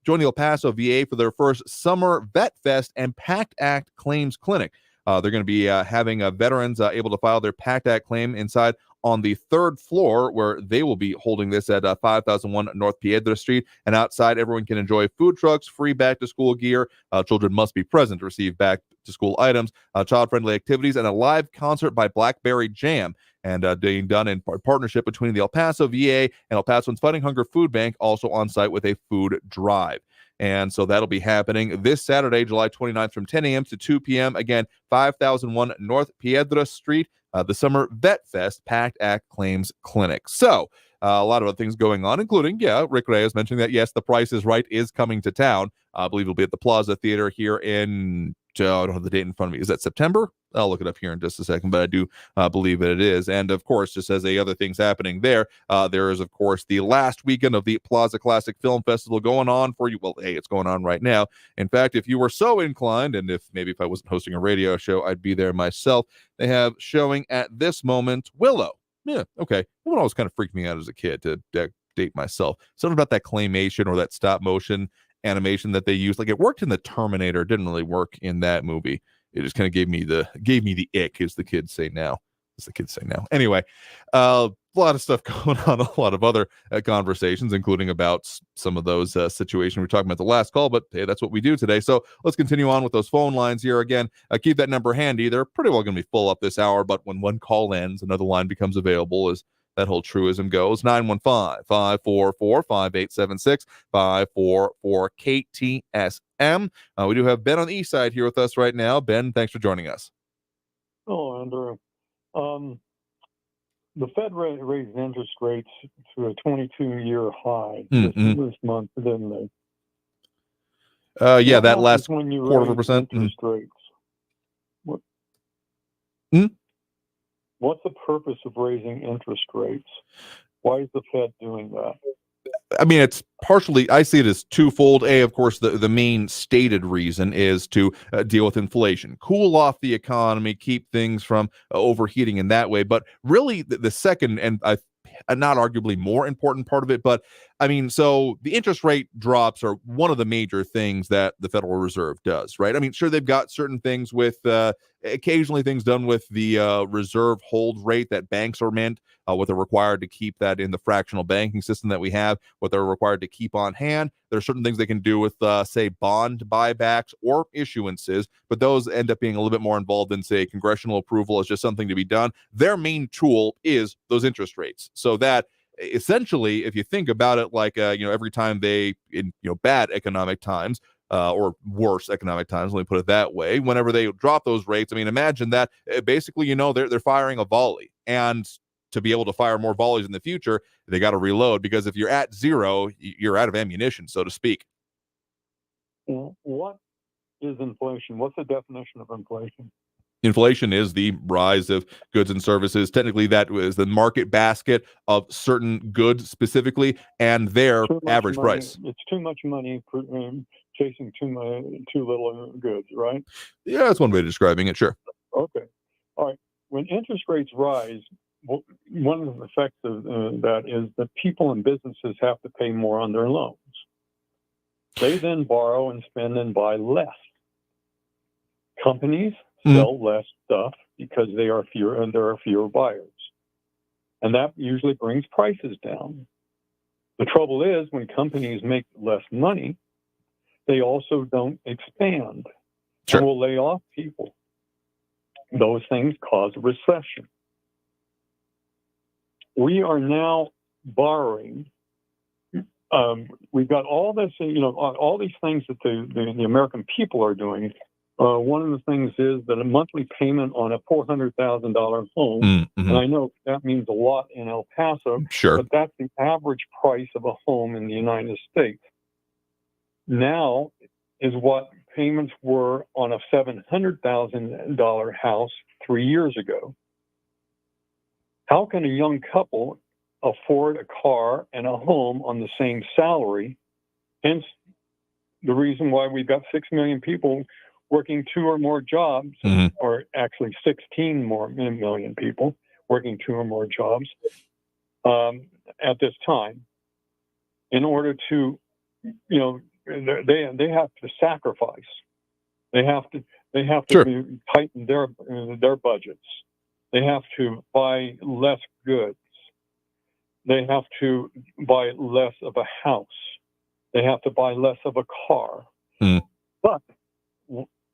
join the El Paso VA for their first Summer Vet Fest and PACT Act Claims Clinic. They're going to be having veterans able to file their PACT Act claim inside on the third floor, where they will be holding this at 5001 North Piedra Street. And outside, everyone can enjoy food trucks, free back-to-school gear. Children must be present to receive back-to-school items, child-friendly activities, and a live concert by Blackberry Jam. And being done in partnership between the El Paso VA and El Paso's Fighting Hunger Food Bank, also on site with a food drive. And so that'll be happening this Saturday, July 29th from 10 a.m. to 2 p.m. Again, 5001 North Piedra Street, the Summer Vet Fest PACT Act Claims Clinic. So a lot of other things going on, including, Rick Reyes mentioning that, yes, The Price is Right is coming to town. I believe it'll be at the Plaza Theater here in, I don't have the date in front of me. Is that September? I'll look it up here in just a second, but I do believe that it is. And, of course, just as other things happening there, there is, of course, the last weekend of the Plaza Classic Film Festival going on for you. Well, hey, it's going on right now. In fact, if you were so inclined, and if I wasn't hosting a radio show, I'd be there myself. They have showing at this moment Willow. Yeah, okay. That one always kind of freaked me out as a kid, to date myself. Something about that claymation or that stop motion animation that they used. Like, it worked in the Terminator. It didn't really work in that movie. It just kind of gave me the ick, as the kids say now. Anyway, a lot of stuff going on, a lot of other conversations, including about some of those situations we were talking about the last call, but hey, that's what we do today. So let's continue on with those phone lines here. Again, keep that number handy. They're pretty well going to be full up this hour, but when one call ends, another line becomes available, as that whole truism goes. 915-544-5876, 544-KTSM. We do have Ben on the east side here with us right now. Ben, thanks for joining us. Oh, Andrew. The Fed raised interest rates to a 22-year high this month, didn't they? Yeah, that last when you quarter of a raise percent. interest rates. What's the purpose of raising interest rates? Why is the Fed doing that? I mean, it's partially, I see it as twofold. Of course, the main stated reason is to deal with inflation, cool off the economy, keep things from overheating in that way. But really, the second, and not arguably more important part of it, but I mean, so the interest rate drops are one of the major things that the Federal Reserve does, right? I mean, sure, they've got certain things with occasionally things done with the reserve hold rate that banks are meant, what they're required to keep that in the fractional banking system that we have, what they're required to keep on hand. There are certain things they can do with, say, bond buybacks or issuances, but those end up being a little bit more involved in, say, congressional approval. It's just something to be done. Their main tool is those interest rates. So that essentially, if you think about it, like, every time they, in bad economic times, or worse economic times, let me put it that way, whenever they drop those rates, I mean, imagine that basically, they're firing a volley. And to be able to fire more volleys in the future, they got to reload, because if you're at zero, you're out of ammunition, so to speak. What is inflation? What's the definition of inflation? Inflation is the rise of goods and services. Technically, that is the market basket of certain goods specifically, and their average price. It's too much money chasing too little goods, right? Yeah, that's one way of describing it, sure. Okay. All right. When interest rates rise, one of the effects of that is that people and businesses have to pay more on their loans. They then borrow and spend and buy less. Companies sell less stuff because there are fewer buyers. And that usually brings prices down. The trouble is, when companies make less money, they also don't expand and will lay off people. Those things cause a recession. We are now borrowing. We've got all this, all these things that the American people are doing. One of the things is that a monthly payment on a $400,000 home, and I know that means a lot in El Paso, but that's the average price of a home in the United States. Now is what payments were on a $700,000 house 3 years ago. How can a young couple afford a car and a home on the same salary? Hence, the reason why we've got 6 million people working 2 or more jobs, or actually 16 million people working 2 or more jobs at this time, in order to, they have to sacrifice. They have to tighten their budgets. They have to buy less goods. They have to buy less of a house. They have to buy less of a car. But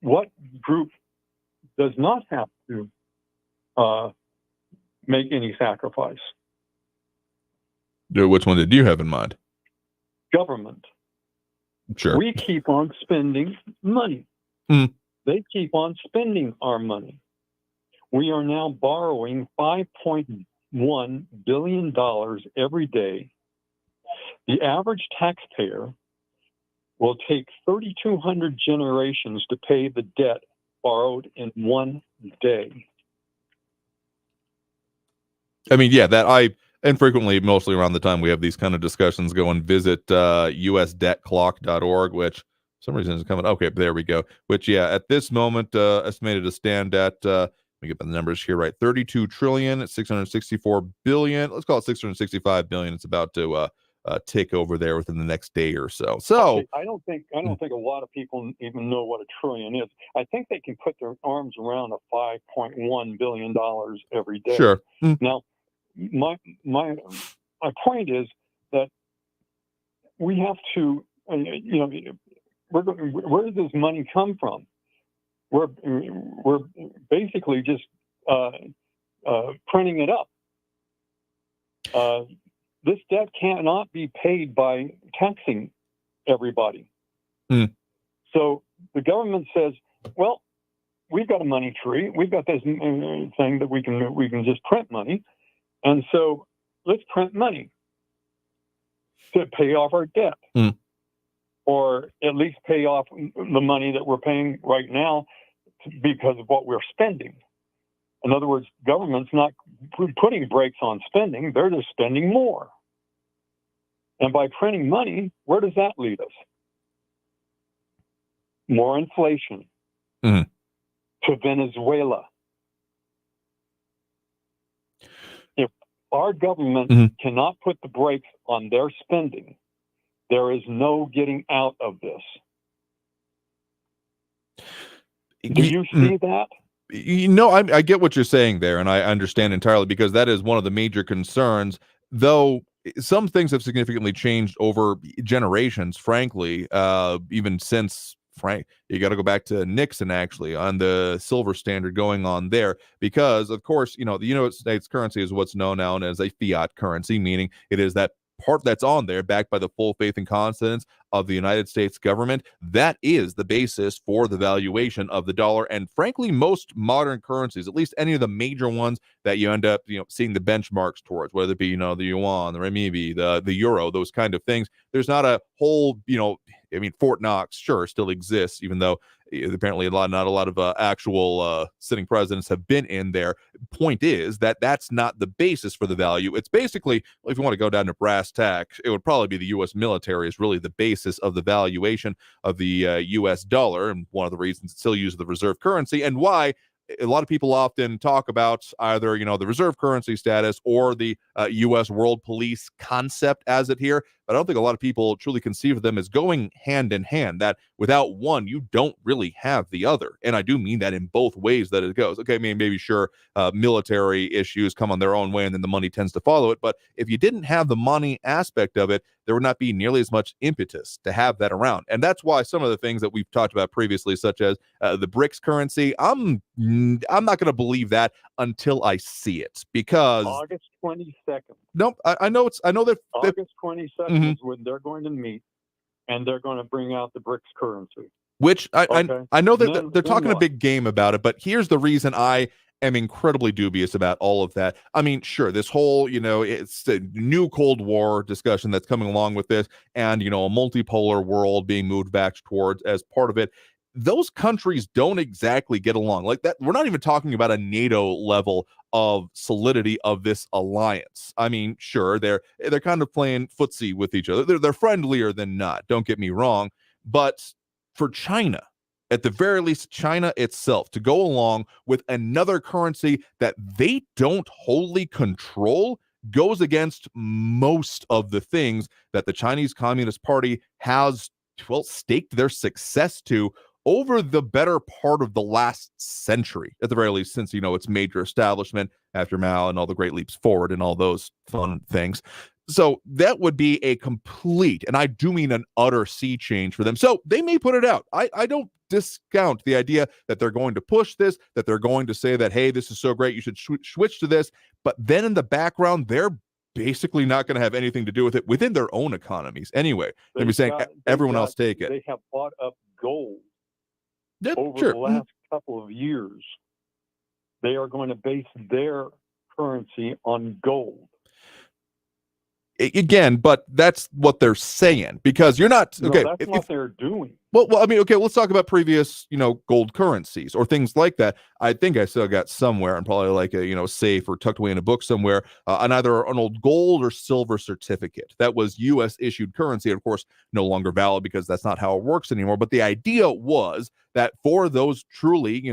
what group does not have to make any sacrifice? Which one did you have in mind? Government. Sure. We keep on spending money. They keep on spending our money. We are now borrowing $5.1 billion every day. The average taxpayer will take 3,200 generations to pay the debt borrowed in one day. I mean, yeah, and frequently, mostly around the time we have these kind of discussions, go and visit usdebtclock.org, which for some reason is coming. Okay, there we go. Which, yeah, at this moment, estimated to stand at, let me get the numbers here right, 32 trillion, 664 billion. Let's call it 665 billion. It's about to tick over there within the next day or so. So I don't think a lot of people even know what a trillion is. I think they can put their arms around a $5.1 billion every day. Sure. Now, my point is that we have to, where does this money come from? We're basically just printing it up. This debt cannot be paid by taxing everybody. So the government says, well, we've got a money tree. We've got this thing that we can just print money. And so let's print money to pay off our debt, or at least pay off the money that we're paying right now because of what we're spending. In other words, government's not putting brakes on spending. They're just spending more. And by printing money, where does that lead us? More inflation. To Venezuela. If our government cannot put the brakes on their spending, there is no getting out of this. Do you see that? I get what you're saying there, and I understand entirely, because that is one of the major concerns, though some things have significantly changed over generations, frankly, even since you got to go back to Nixon, actually, on the silver standard going on there, because, of course, the United States currency is what's known now as a fiat currency, meaning it is that part that's on there backed by the full faith and confidence of the United States government. That is the basis for the valuation of the dollar. And frankly, most modern currencies, at least any of the major ones that you end up seeing the benchmarks towards, whether it be the yuan, the renminbi, the euro, those kind of things, there's not a whole Fort Knox sure still exists, even though apparently not a lot of actual sitting presidents have been in there. Point is that that's not the basis for the value. It's basically, if you want to go down to brass tacks, it would probably be the U.S. military is really the basis of the valuation of the U.S. dollar, and one of the reasons it still uses the reserve currency, and why a lot of people often talk about either the reserve currency status or the U.S. world police concept as it here. But I don't think a lot of people truly conceive of them as going hand in hand, that without one, you don't really have the other. And I do mean that in both ways that it goes. Okay, maybe sure, military issues come on their own way and then the money tends to follow it. But if you didn't have the money aspect of it, there would not be nearly as much impetus to have that around. And that's why some of the things that we've talked about previously, such as the BRICS currency, I'm not going to believe that until I see it, because August 22nd. Nope, I know that August 22nd is when they're going to meet, and they're going to bring out the BRICS currency. Which I know that they're talking a big game about it, but here's the reason I am incredibly dubious about all of that. I mean, sure, this whole, it's the new Cold War discussion that's coming along with this, and, a multipolar world being moved back towards as part of it. Those countries don't exactly get along like that. We're not even talking about a NATO level of solidity of this alliance. I mean, sure, they're kind of playing footsie with each other. They're friendlier than not. Don't get me wrong. But for China, at the very least, China itself, to go along with another currency that they don't wholly control, goes against most of the things that the Chinese Communist Party has, well, staked their success to over the better part of the last century, at the very least, since, its major establishment after Mao and all the great leaps forward and all those fun things. So that would be a complete, and I do mean an utter sea change for them. So they may put it out. I don't discount the idea that they're going to push this, that they're going to say that, hey, this is so great, you should switch to this. But then in the background, they're basically not going to have anything to do with it within their own economies anyway. They'll be saying, everyone else take it. They have bought up gold over sure. the last couple of years. They are going to base their currency on gold. Again, but that's what they're saying, because you're not okay. No, that's what they're doing. Well, I mean, okay, let's talk about previous, gold currencies or things like that. I think I still got somewhere and probably like a, safe or tucked away in a book somewhere, on either an old gold or silver certificate that was U.S. issued currency. Of course, no longer valid because that's not how it works anymore. But the idea was that for those truly,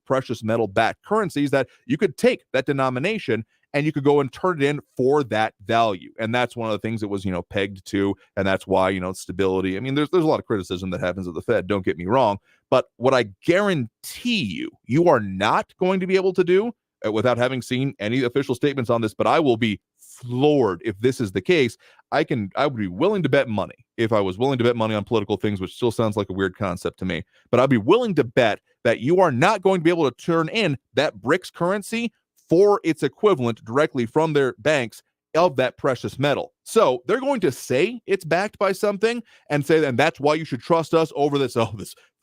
precious metal backed currencies, that you could take that denomination and you could go and turn it in for that value. And that's one of the things it was, pegged to. And that's why, stability. I mean, there's a lot of criticism that happens at the Fed, don't get me wrong. But what I guarantee you are not going to be able to do, without having seen any official statements on this, but I will be floored if this is the case. I would be willing to bet money, if I was willing to bet money on political things, which still sounds like a weird concept to me. But I'd be willing to bet that you are not going to be able to turn in that BRICS currency for its equivalent directly from their banks of that precious metal. So they're going to say it's backed by something and say, and that's why you should trust us over this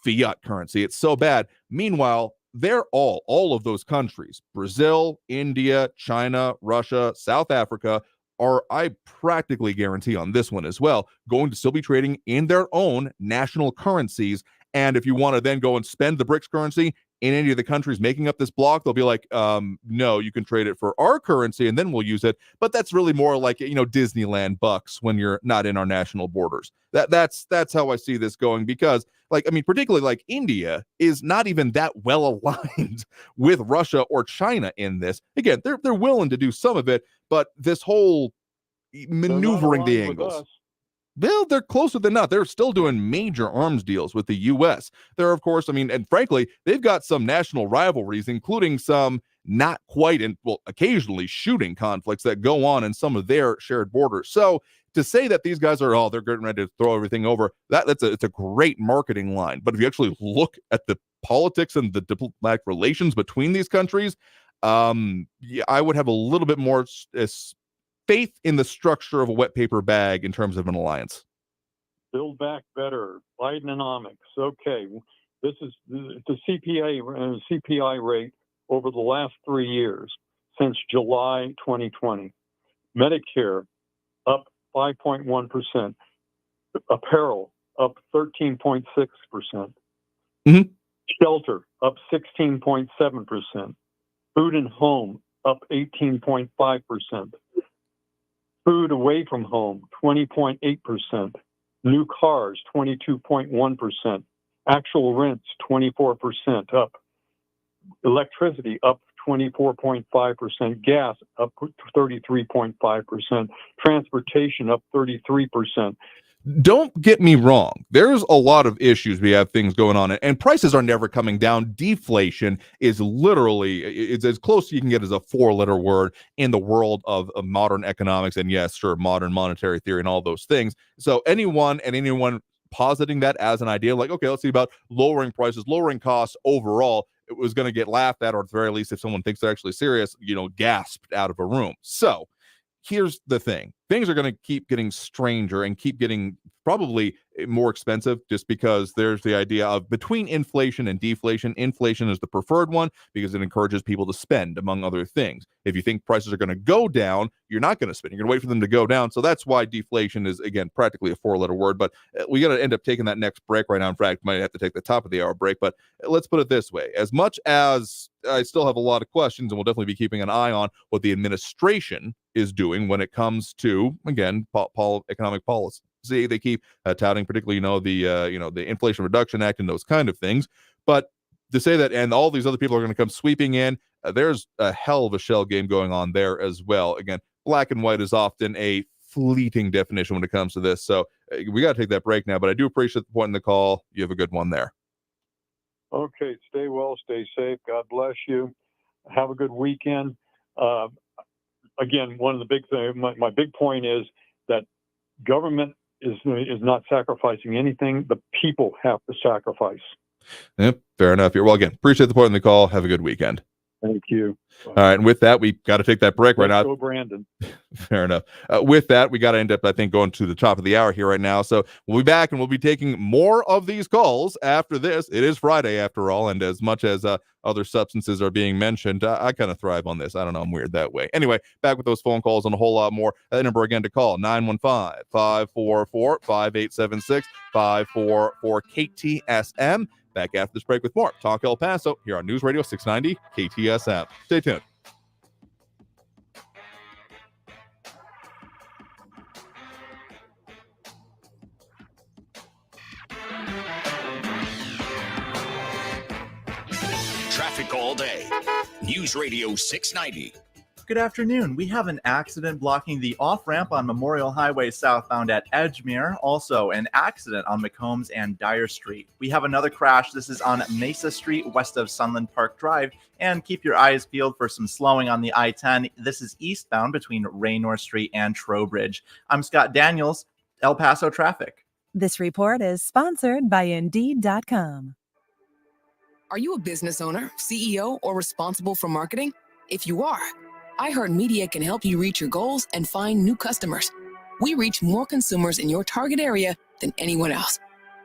fiat currency. It's so bad. Meanwhile, they're all of those countries, Brazil, India, China, Russia, South Africa, are, I practically guarantee on this one as well, going to still be trading in their own national currencies. And if you want to then go and spend the BRICS currency in any of the countries making up this block, they'll be like, no, you can trade it for our currency and then we'll use it. But that's really more like, Disneyland bucks when you're not in our national borders. That's how I see this going, because particularly like India is not even that well aligned with Russia or China in this. Again, they're willing to do some of it, but this whole maneuvering the angles. Well, they're closer than not. They're still doing major arms deals with the U.S. There, of course, and frankly, they've got some national rivalries, including some not quite and, occasionally shooting conflicts that go on in some of their shared borders. So to say that these guys are, they're getting ready to throw everything over, it's a great marketing line. But if you actually look at the politics and the diplomatic relations between these countries, I would have a little bit more faith in the structure of a wet paper bag in terms of an alliance. Build back better. Bidenomics. Okay. This is the CPI rate over the last 3 years since July 2020. Medicare up 5.1%. Apparel up 13.6%. Mm-hmm. Shelter up 16.7%. Food and home up 18.5%. Food away from home, 20.8%. New cars, 22.1%. Actual rents, 24% up. Electricity up 24.5%. Gas up 33.5%. Transportation up 33%. Don't get me wrong. There's a lot of issues. We have things going on, and prices are never coming down. Deflation is literally, it's as close as you can get as a 4-letter word in the world of modern economics. And yes, sure, modern monetary theory and all those things. So anyone positing that as an idea, like, okay, let's see about lowering prices, lowering costs overall, it was going to get laughed at, or at the very least, if someone thinks they're actually serious, gasped out of a room. So here's the thing. Things are going to keep getting stranger and keep getting probably more expensive, just because there's the idea of between inflation and deflation. Inflation is the preferred one because it encourages people to spend, among other things. If you think prices are going to go down, you're not going to spend. You're going to wait for them to go down. So that's why deflation is, again, practically a 4-letter word. But we got to end up taking that next break right now. In fact, might have to take the top of the hour break. But let's put it this way. As much as I still have a lot of questions, and we'll definitely be keeping an eye on what the administration is doing when it comes to, again, economic policy. see. They keep touting, particularly, the Inflation Reduction Act and those kind of things. But to say that, and all these other people are going to come sweeping in, there's a hell of a shell game going on there as well. Again, black and white is often a fleeting definition when it comes to this. So we got to take that break now, but I do appreciate the point in the call. You have a good one there. Okay, stay well, stay safe. God bless you. Have a good weekend. Again, one of the big things, my big point is that government is not sacrificing anything. The people have to sacrifice. Yep, fair enough here. Well, again, appreciate the point in the call. Have a good weekend. Thank you. All right, and with that, we got to take that break right now. Go, Brandon. Fair enough. With that, we got to end up, I think, going to the top of the hour here right now. So we'll be back, and we'll be taking more of these calls after this. It is Friday, after all, and as much as other substances are being mentioned, I kind of thrive on this. I don't know, I'm weird that way. Anyway, back with those phone calls and a whole lot more. That number again to call, 915-544-5876, 544-KTSM. Back after this break with more Talk El Paso here on News Radio 690 KTSM. Stay tuned. Traffic all day. News Radio 690. Good afternoon. We have an accident blocking the off-ramp on Memorial Highway southbound at Edgemere. Also, an accident on McCombs and Dyer Street. We have another crash. This is on Mesa Street, west of Sunland Park Drive. And keep your eyes peeled for some slowing on the I-10. This is eastbound between Raynor Street and Trowbridge. I'm Scott Daniels, El Paso Traffic. This report is sponsored by Indeed.com. Are you a business owner, CEO, or responsible for marketing? If you are, iHeartMedia can help you reach your goals and find new customers. We reach more consumers in your target area than anyone else.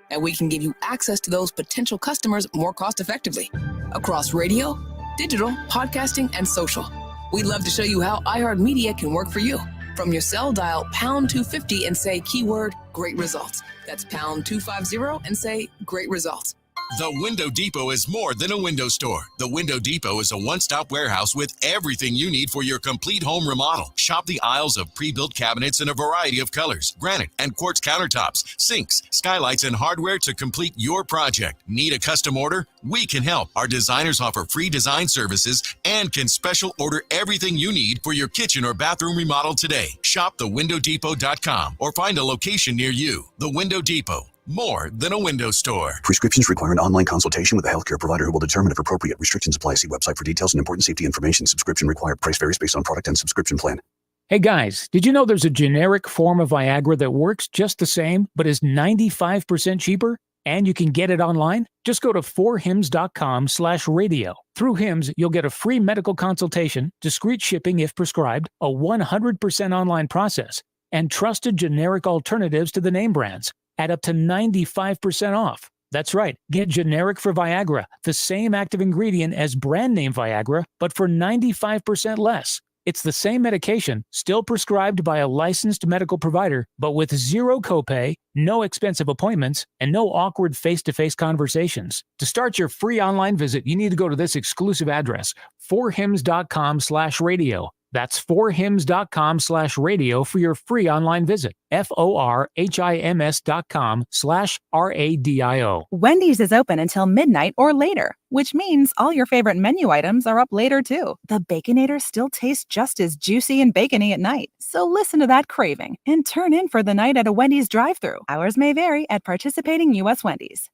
And we can give you access to those potential customers more cost-effectively across radio, digital, podcasting, and social. We'd love to show you how iHeartMedia can work for you. From your cell, dial pound 250 and say keyword great results. That's pound 250 and say great results. The Window Depot is more than a window store. The Window Depot is a one-stop warehouse with everything you need for your complete home remodel. Shop the aisles of pre-built cabinets in a variety of colors, granite and quartz countertops, sinks, skylights, and hardware to complete your project. Need a custom order? We can help. Our designers offer free design services and can special order everything you need for your kitchen or bathroom remodel today. Shop thewindowdepot.com or find a location near you. The Window Depot. More than a window store. Prescriptions require an online consultation with a healthcare provider who will determine if appropriate. Restrictions apply. See website for details and important safety information. Subscription required. Price varies based on product and subscription plan. Hey guys, did you know there's a generic form of Viagra that works just the same, but is 95% cheaper? And you can get it online? Just go to 4hims.com/radio. Through Hims, you'll get a free medical consultation, discreet shipping if prescribed, a 100% online process, and trusted generic alternatives to the name brands at up to 95% off. That's right. Get generic for Viagra, the same active ingredient as brand name Viagra, but for 95% less. It's the same medication, still prescribed by a licensed medical provider, but with zero copay, no expensive appointments, and no awkward face-to-face conversations. To start your free online visit, you need to go to this exclusive address, 4hims.com/radio. That's 4hims.com/radio for your free online visit. FORHIMS.com/RADIO. Wendy's is open until midnight or later, which means all your favorite menu items are up later too. The Baconator still tastes just as juicy and bacony at night. So listen to that craving and turn in for the night at a Wendy's drive-thru. Hours may vary at participating U.S. Wendy's.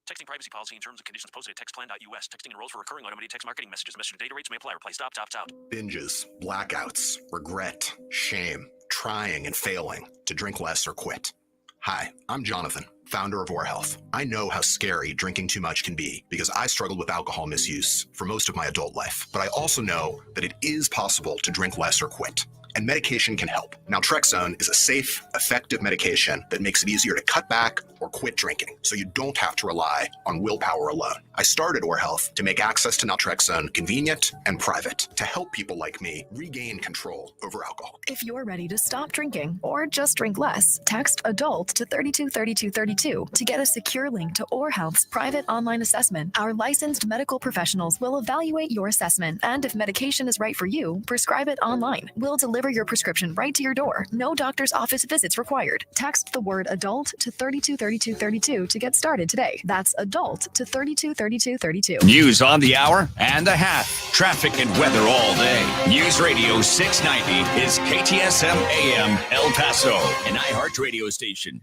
Texting privacy policy and terms and conditions posted at textplan.us. Texting enrolls for recurring automated text marketing messages. Message and data rates may apply. Reply stop, opt out. Binges, blackouts, regret, shame, trying and failing to drink less or quit. Hi, I'm Jonathan, founder of Or Health. I know how scary drinking too much can be because I struggled with alcohol misuse for most of my adult life. But I also know that it is possible to drink less or quit. and medication can help. Naltrexone is a safe, effective medication that makes it easier to cut back or quit drinking, so you don't have to rely on willpower alone. I started OrHealth to make access to naltrexone convenient and private, to help people like me regain control over alcohol. If you're ready to stop drinking or just drink less, text ADULT to 323232 to get a secure link to OrHealth's private online assessment. Our licensed medical professionals will evaluate your assessment, and if medication is right for you, prescribe it online. We'll deliver your prescription right to your door. No doctor's office visits required. Text the word ADULT to 323232 to get started today. That's ADULT to 323232. News on the hour and a half. Traffic and weather all day. News Radio 690 is KTSM AM El Paso, an iHeart radio station.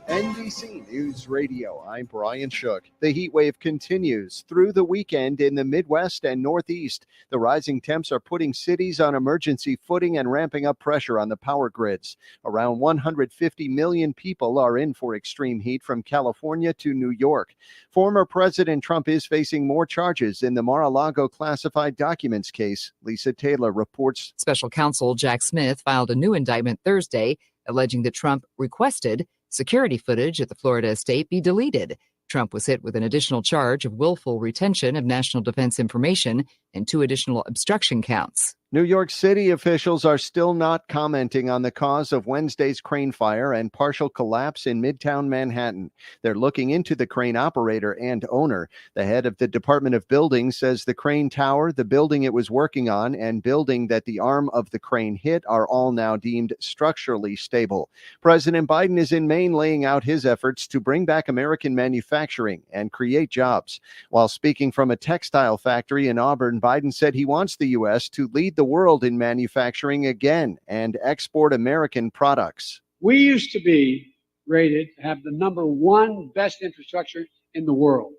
NBC News Radio, I'm Brian Shook. The heat wave continues through the weekend in the Midwest and Northeast. The rising temps are putting cities on emergency footing and ramping up pressure on the power grids. Around 150 million people are in for extreme heat from California to New York. Former President Trump is facing more charges in the Mar-a-Lago classified documents case. Lisa Taylor reports. Special counsel Jack Smith filed a new indictment Thursday, alleging that Trump requested security footage at the Florida estate be deleted. Trump was hit with an additional charge of willful retention of national defense information and 2 additional obstruction counts. New York City officials are still not commenting on the cause of Wednesday's crane fire and partial collapse in Midtown Manhattan. They're looking into the crane operator and owner. The head of the Department of Buildings says the crane tower, the building it was working on, and building that the arm of the crane hit are all now deemed structurally stable. President Biden is in Maine laying out his efforts to bring back American manufacturing and create jobs. While speaking from a textile factory in Auburn, Biden said he wants the U.S. to lead the world in manufacturing again and export American products. We used to be rated to have the #1 best infrastructure in the world.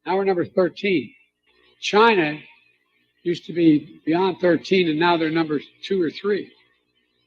Now we're number 13. China used to be beyond 13, and now they're number 2 or 3.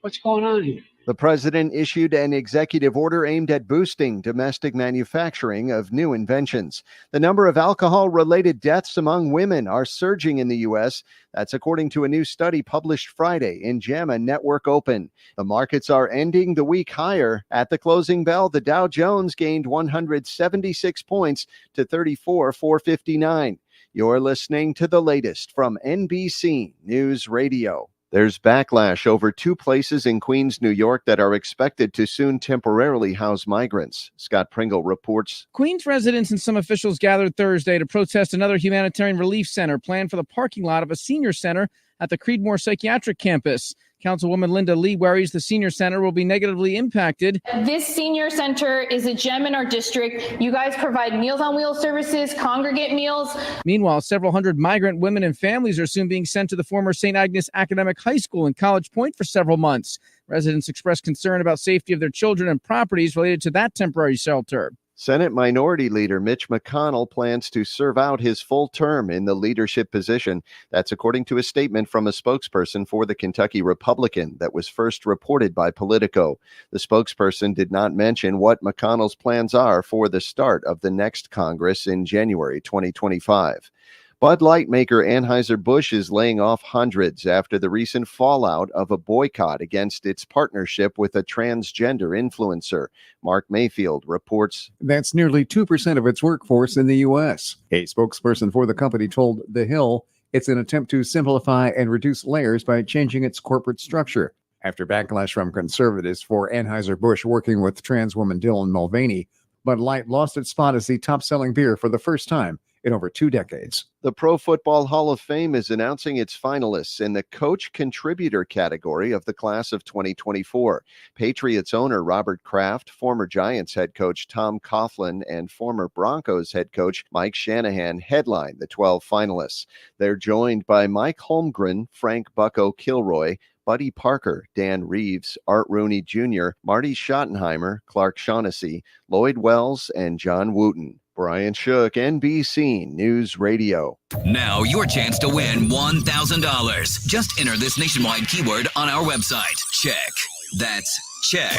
What's going on here? The president issued an executive order aimed at boosting domestic manufacturing of new inventions. The number of alcohol-related deaths among women are surging in the U.S. That's according to a new study published Friday in JAMA Network Open. The markets are ending the week higher. At the closing bell, the Dow Jones gained 176 points to 34,459. You're listening to the latest from NBC News Radio. There's backlash over 2 places in Queens, New York that are expected to soon temporarily house migrants. Scott Pringle reports. Queens residents and some officials gathered Thursday to protest another humanitarian relief center planned for the parking lot of a senior center at the Creedmoor Psychiatric Campus. Councilwoman Linda Lee worries the senior center will be negatively impacted. This senior center is a gem in our district. You guys provide Meals on Wheels services, congregate meals. Meanwhile, several hundred migrant women and families are soon being sent to the former St. Agnes Academic High School in College Point for several months. Residents expressed concern about safety of their children and properties related to that temporary shelter. Senate Minority Leader Mitch McConnell plans to serve out his full term in the leadership position. That's according to a statement from a spokesperson for the Kentucky Republican that was first reported by Politico. The spokesperson did not mention what McConnell's plans are for the start of the next Congress in January 2025. Bud Light maker Anheuser-Busch is laying off hundreds after the recent fallout of a boycott against its partnership with a transgender influencer. Mark Mayfield reports. That's nearly 2% of its workforce in the U.S. A spokesperson for the company told The Hill it's an attempt to simplify and reduce layers by changing its corporate structure. After backlash from conservatives for Anheuser-Busch working with trans woman Dylan Mulvaney, Bud Light lost its spot as the top-selling beer for the first time in over 2 decades. The Pro Football Hall of Fame is announcing its finalists in the Coach Contributor category of the class of 2024. Patriots owner Robert Kraft, former Giants head coach Tom Coughlin, and former Broncos head coach Mike Shanahan headline the 12 finalists. They're joined by Mike Holmgren, Frank Bucko Kilroy, Buddy Parker, Dan Reeves, Art Rooney Jr., Marty Schottenheimer, Clark Shaughnessy, Lloyd Wells, and John Wooten. Brian Shook, NBC News Radio. Now your chance to win $1,000. Just enter this nationwide keyword on our website. Check. That's Check.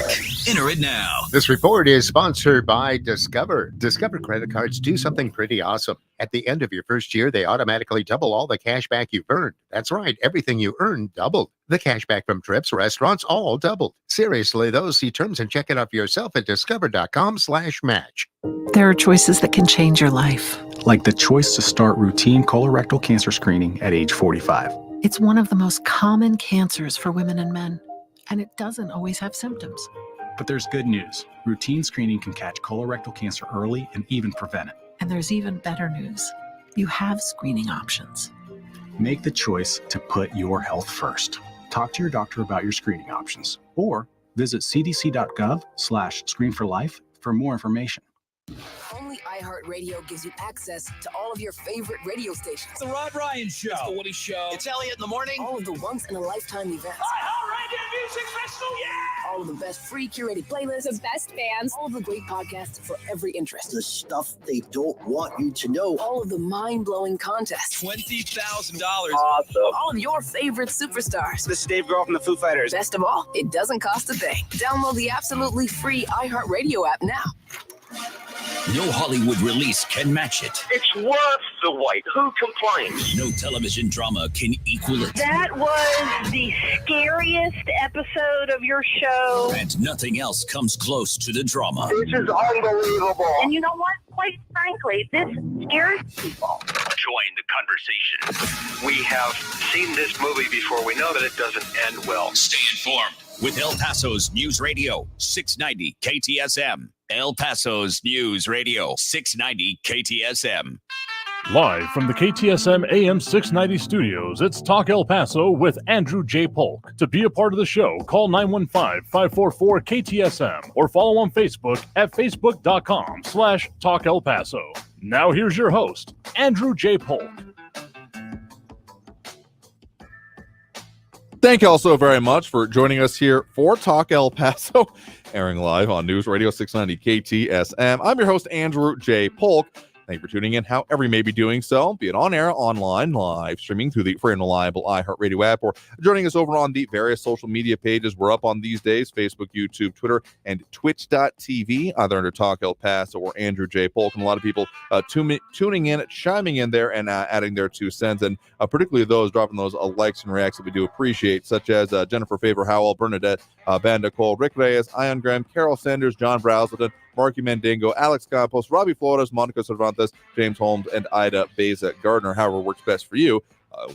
Enter it now. This report is sponsored by Discover. Discover credit cards do something pretty awesome. At the end of your first year, they automatically double all the cash back you've earned. That's right, everything you earned doubled. The cash back from trips, restaurants, all doubled. Seriously, though, see terms and check it out for yourself at discover.com/match. There are choices that can change your life. Like the choice to start routine colorectal cancer screening at age 45. It's one of the most common cancers for women and men, and it doesn't always have symptoms. But there's good news. Routine screening can catch colorectal cancer early and even prevent it. And there's even better news. You have screening options. Make the choice to put your health first. Talk to your doctor about your screening options or visit cdc.gov/screenforlife for more information. Only iHeartRadio gives you access to all of your favorite radio stations. It's the Rod Ryan Show. It's the Woody Show. It's Elliot in the morning. All of the once-in-a-lifetime events. iHeartRadio Music Festival, yeah! All of the best free curated playlists. The best bands. All of the great podcasts for every interest. The stuff they don't want you to know. All of the mind-blowing contests. $20,000. Awesome. All of your favorite superstars. This is Dave Grohl from the Foo Fighters. Best of all, it doesn't cost a thing. Download the absolutely free iHeartRadio app now. No Hollywood release can match it. It's worth the wait. Who complains? No television drama can equal it. That was the scariest episode of your show. And nothing else comes close to the drama. This is unbelievable. And you know what? Quite frankly, this scares people. Join the conversation. We have seen this movie before. We know that it doesn't end well. Stay informed with El Paso's News Radio 690 KTSM. El Paso's News Radio 690 KTSM. Live from the KTSM AM 690 studios, it's Talk El Paso with Andrew J. Polk. To be a part of the show, call 915-544-KTSM or follow on Facebook at facebook.com/Talk El Paso. Now here's your host, Andrew J. Polk. Thank you all so very much for joining us here for Talk El Paso, airing live on News Radio 690 KTSM. I'm your host, Andrew J. Polk. Thank you for tuning in, however you may be doing so, be it on air, online, live streaming through the free and reliable iHeartRadio app, or joining us over on the various social media pages we're up on these days, Facebook, YouTube, Twitter, and Twitch.tv, either under Talk El Paso or Andrew J. Polk. And a lot of people tuning in, chiming in there, and adding their 2 cents, and particularly those dropping those likes and reacts that we do appreciate, such as Jennifer Favor Howell, Bernadette Banda Cole, Rick Reyes, Ian Graham, Carol Sanders, John Brazelton, Marky Mandingo, Alex Campos, Robbie Flores, Monica Cervantes, James Holmes, and Ida Beza Gardner. However works best for you,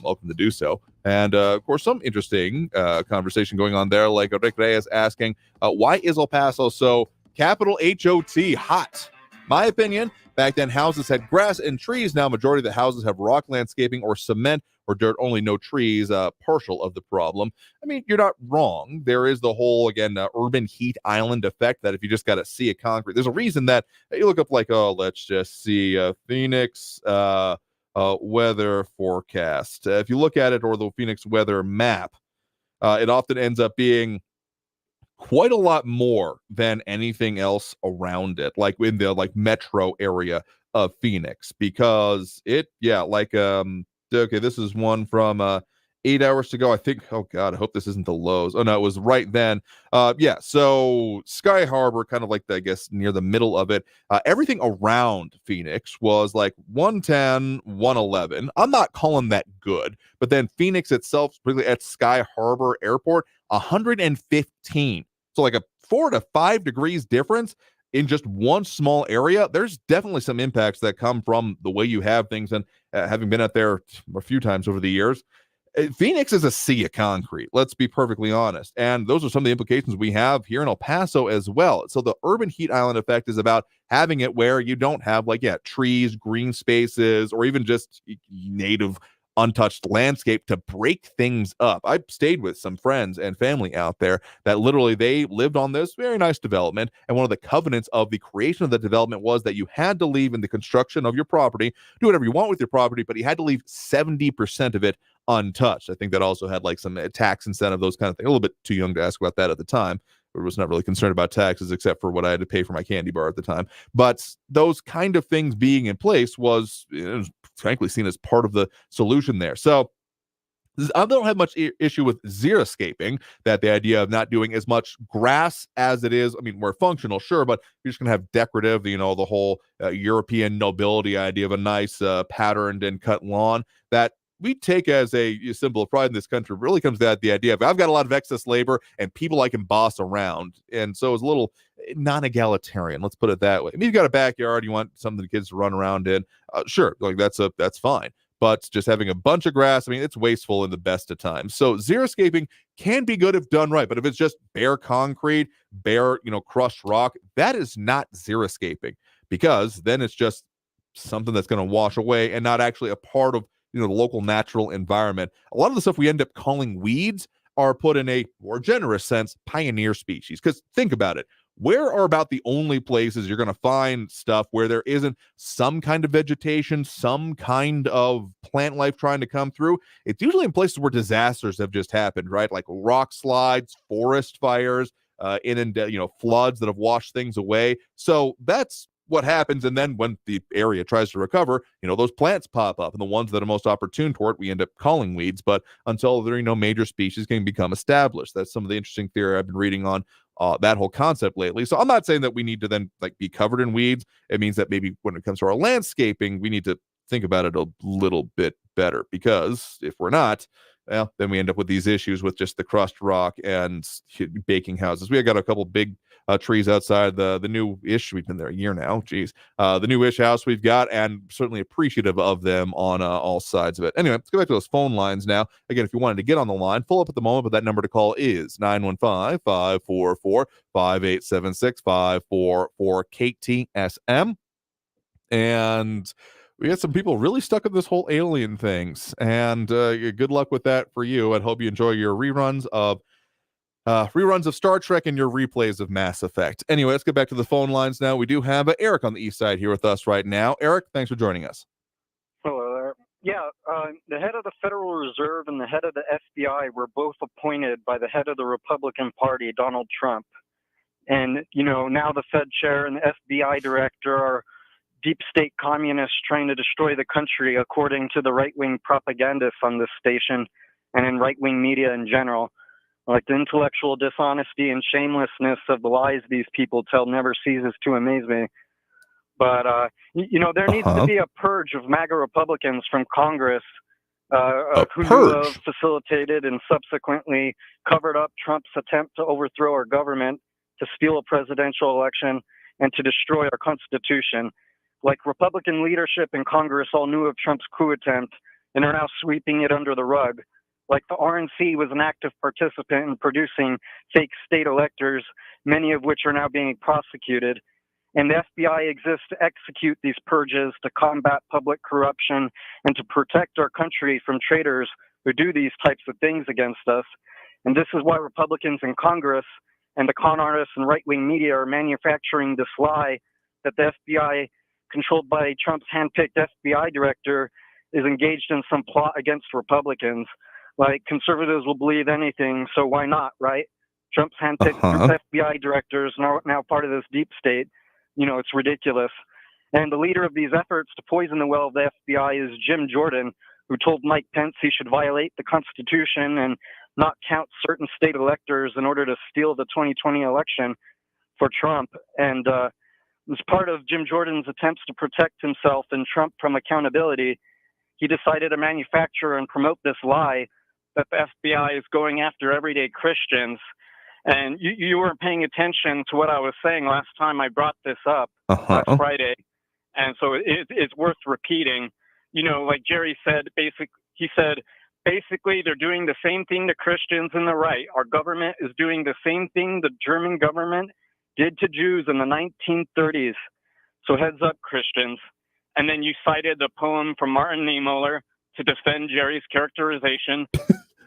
welcome to do so. And, of course, some interesting conversation going on there, like Rick Reyes asking, why is El Paso so capital H-O-T hot? My opinion, back then houses had grass and trees. Now majority of the houses have rock landscaping or cement or dirt, only no trees, partial of the problem. I mean, you're not wrong. There is the whole, again, urban heat island effect that if you just got a sea of concrete, there's a reason that you look up like, let's just see Phoenix weather forecast. If you look at it, or the Phoenix weather map, it often ends up being quite a lot more than anything else around it, like in the metro area of Phoenix, because it, okay, this is one from 8 hours ago, I think. Oh God, I hope this isn't the lows. Oh no, it was right then. So Sky Harbor, kind of like I guess near the middle of it. Everything around Phoenix was like 110, 111. I'm not calling that good, but then Phoenix itself, particularly at Sky Harbor Airport, 115. So like a 4 to 5 degrees difference in just one small area. There's definitely some impacts that come from the way you have things. And having been out there a few times over the years, Phoenix is a sea of concrete. Let's be perfectly honest. And those are some of the implications we have here in El Paso as well. So the urban heat island effect is about having it where you don't have trees, green spaces, or even just native untouched landscape to break things up. I stayed with some friends and family out there that literally they lived on this very nice development, and one of the covenants of the creation of the development was that you had to leave in the construction of your property, do whatever you want with your property, but you had to leave 70% of it untouched. I think that also had some tax incentive, those kind of things. A little bit too young to ask about that at the time. I was not really concerned about taxes except for what I had to pay for my candy bar at the time. But those kind of things being in place was frankly seen as part of the solution there. So I don't have much issue with xeriscaping, that the idea of not doing as much grass as it is. I mean, more functional, sure, but you're just going to have decorative, the whole European nobility idea of a nice patterned and cut lawn that we take as a symbol of pride in this country. It really comes down to the idea of I've got a lot of excess labor and people I can boss around. And so it's a little non-egalitarian, let's put it that way. I mean, you've got a backyard, you want something the kids to run around in. Sure, like that's fine. But just having a bunch of grass, I mean, it's wasteful in the best of times. So xeriscaping can be good if done right. But if it's just bare concrete, bare, crushed rock, that is not xeriscaping, because then it's just something that's going to wash away and not actually a part of, the local natural environment. A lot of the stuff we end up calling weeds are put in a more generous sense, pioneer species. Because think about it. Where are about the only places you're going to find stuff where there isn't some kind of vegetation, some kind of plant life trying to come through? It's usually in places where disasters have just happened, right? Like rock slides, forest fires, floods that have washed things away. So that's what happens. And then when the area tries to recover, those plants pop up, and the ones that are most opportune for it, we end up calling weeds. But until there are major species can become established. That's some of the interesting theory I've been reading on that whole concept lately. So I'm not saying that we need to then be covered in weeds. It means that maybe when it comes to our landscaping, we need to think about it a little bit better, because if we're not, well, then we end up with these issues with just the crushed rock and baking houses. We got a couple big trees outside the new-ish. We've been there a year now. Geez. The new-ish house we've got, and certainly appreciative of them on all sides of it. Anyway, let's go back to those phone lines now. Again, if you wanted to get on the line, full up at the moment, but that number to call is 915-544-5876, 544-KTSM. And we had some people really stuck at this whole alien things, and good luck with that for you. I hope you enjoy your reruns of Star Trek and your replays of Mass Effect. Anyway, let's get back to the phone lines now. We do have Eric on the east side here with us right now. Eric, thanks for joining us. Hello there. Yeah, the head of the Federal Reserve and the head of the FBI were both appointed by the head of the Republican Party, Donald Trump. And, now the Fed chair and the FBI director are deep state communists trying to destroy the country, according to the right-wing propagandists on this station and in right-wing media in general. Like, the intellectual dishonesty and shamelessness of the lies these people tell never ceases to amaze me. But, there needs to be a purge of MAGA Republicans from Congress who have facilitated and subsequently covered up Trump's attempt to overthrow our government, to steal a presidential election, and to destroy our Constitution. Like, Republican leadership in Congress all knew of Trump's coup attempt and are now sweeping it under the rug. Like, the RNC was an active participant in producing fake state electors, many of which are now being prosecuted. And the FBI exists to execute these purges, to combat public corruption, and to protect our country from traitors who do these types of things against us. And this is why Republicans in Congress and the con artists and right-wing media are manufacturing this lie that the FBI, controlled by Trump's handpicked FBI director, is engaged in some plot against Republicans. Like, conservatives will believe anything, so why not, right? Trump's handpicked FBI director is now part of this deep state. It's ridiculous. And the leader of these efforts to poison the well of the FBI is Jim Jordan, who told Mike Pence he should violate the Constitution and not count certain state electors in order to steal the 2020 election for Trump. And as part of Jim Jordan's attempts to protect himself and Trump from accountability, he decided to manufacture and promote this lie that the FBI is going after everyday Christians. And you weren't paying attention to what I was saying last time I brought this up last Friday. And so it's worth repeating. Like Jerry said, basically they're doing the same thing to Christians in the right. Our government is doing the same thing the German government did to Jews in the 1930s. So heads up, Christians. And then you cited the poem from Martin Niemöller to defend Jerry's characterization.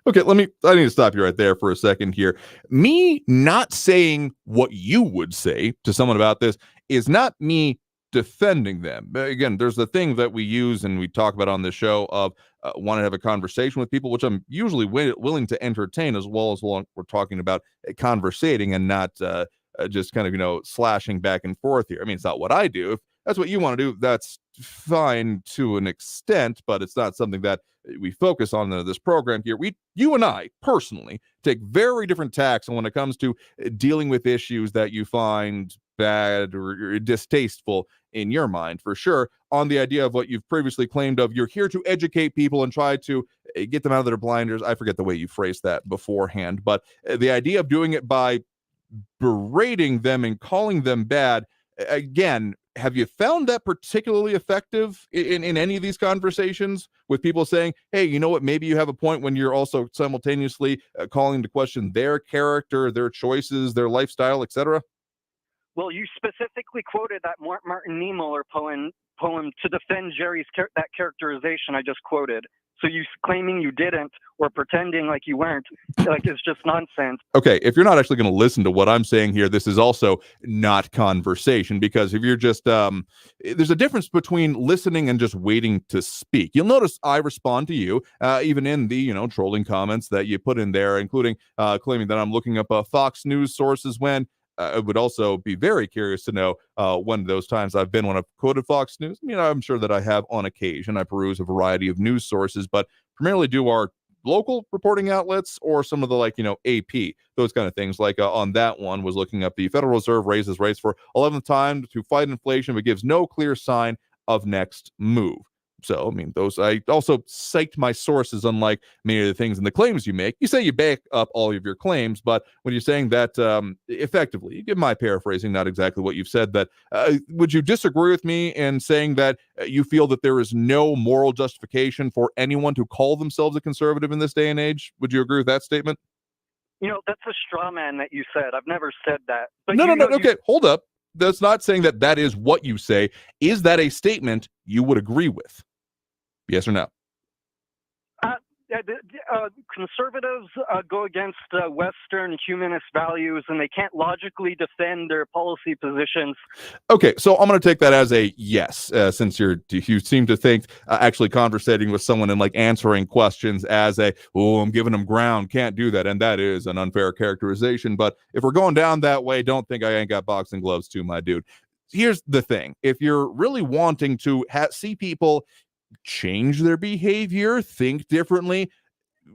Okay, I need to stop you right there for a second here. Me not saying what you would say to someone about this is not me defending them. Again, there's the thing that we use and we talk about on the show of want to have a conversation with people, which I'm usually willing to entertain, as well as we're talking about conversating and not just kind of, slashing back and forth here. I mean, it's not what I do. If that's what you want to do, that's fine to an extent, but it's not something that we focus on in this program here. You and I personally take very different tacks when it comes to dealing with issues that you find bad or distasteful in your mind, for sure, on the idea of what you've previously claimed of you're here to educate people and try to get them out of their blinders. I forget the way you phrased that beforehand, but the idea of doing it by berating them and calling them bad, again, have you found that particularly effective in any of these conversations with people saying, hey, you know what, maybe you have a point when you're also simultaneously calling into question their character, their choices, their lifestyle, etc.? Well, you specifically quoted that Martin Niemöller poem to defend that characterization I just quoted. So you claiming you didn't or pretending like you weren't, like, it's just nonsense. Okay, if you're not actually going to listen to what I'm saying here, this is also not conversation, because if you're just, there's a difference between listening and just waiting to speak. You'll notice I respond to you, even in the, trolling comments that you put in there, including claiming that I'm looking up Fox News sources when I would also be very curious to know when those times I've been when I've quoted Fox News. I mean, I'm sure that I have on occasion. I peruse a variety of news sources, but primarily do our local reporting outlets or some of the AP, those kind of things. Like on that one was looking up the Federal Reserve raises rates for 11th time to fight inflation, but gives no clear sign of next move. So, I mean, I also cite my sources, unlike many of the things in the claims you make. You say you back up all of your claims, but when you're saying that effectively, you give my paraphrasing, not exactly what you've said, that would you disagree with me in saying that you feel that there is no moral justification for anyone to call themselves a conservative in this day and age? Would you agree with that statement? That's a straw man that you said. I've never said that. But No. Okay, hold up. That's not saying that is what you say. Is that a statement you would agree with? Yes or no? Conservatives go against Western humanist values, and they can't logically defend their policy positions. Okay, so I'm going to take that as a yes, since you seem to think actually conversating with someone and answering questions as I'm giving them ground, can't do that, and that is an unfair characterization. But if we're going down that way, don't think I ain't got boxing gloves too, my dude. Here's the thing: if you're really wanting to see people change their behavior, think differently,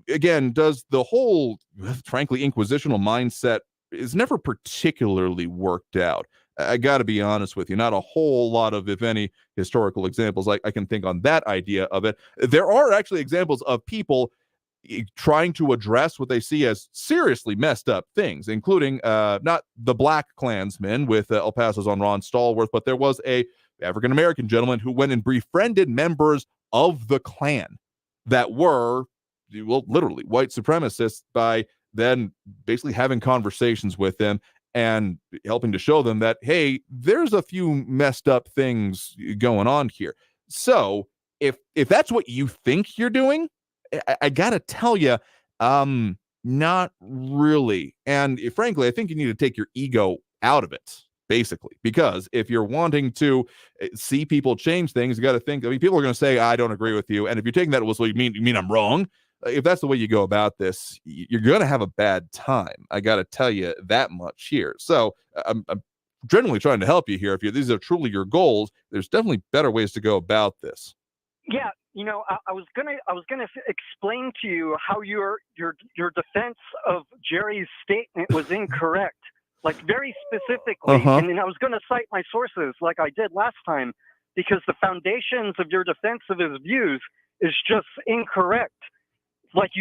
again, does the whole, frankly, inquisitional mindset is never particularly worked out. I got to be honest with you, not a whole lot of, if any, historical examples I can think on that idea of it. There are actually examples of people trying to address what they see as seriously messed up things, including not the Black Klansman with El Paso's on Ron Stallworth, but there was a African-American gentleman who went and befriended members of the Klan that were, literally white supremacists, by then basically having conversations with them and helping to show them that, hey, there's a few messed up things going on here. So if that's what you think you're doing, I gotta tell you, not really. And frankly, I think you need to take your ego out of it, basically, because if you're wanting to see people change things, you got to think. I mean, people are going to say, "I don't agree with you," and if you're taking that, well, you mean I'm wrong? If that's the way you go about this, you're going to have a bad time. I got to tell you that much here. So I'm generally trying to help you here. If these are truly your goals, there's definitely better ways to go about this. Yeah, I was gonna explain to you how your defense of Jerry's statement was incorrect, like very specifically, and then I was gonna cite my sources like I did last time, because the foundations of your defense of his views is just incorrect. Like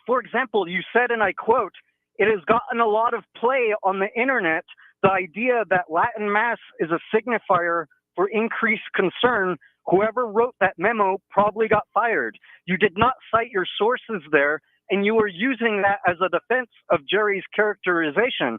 for example, you said, and I quote, "It has gotten a lot of play on the internet, the idea that Latin Mass is a signifier for increased concern. Whoever wrote that memo probably got fired." You did not cite your sources there, and you were using that as a defense of Jerry's characterization.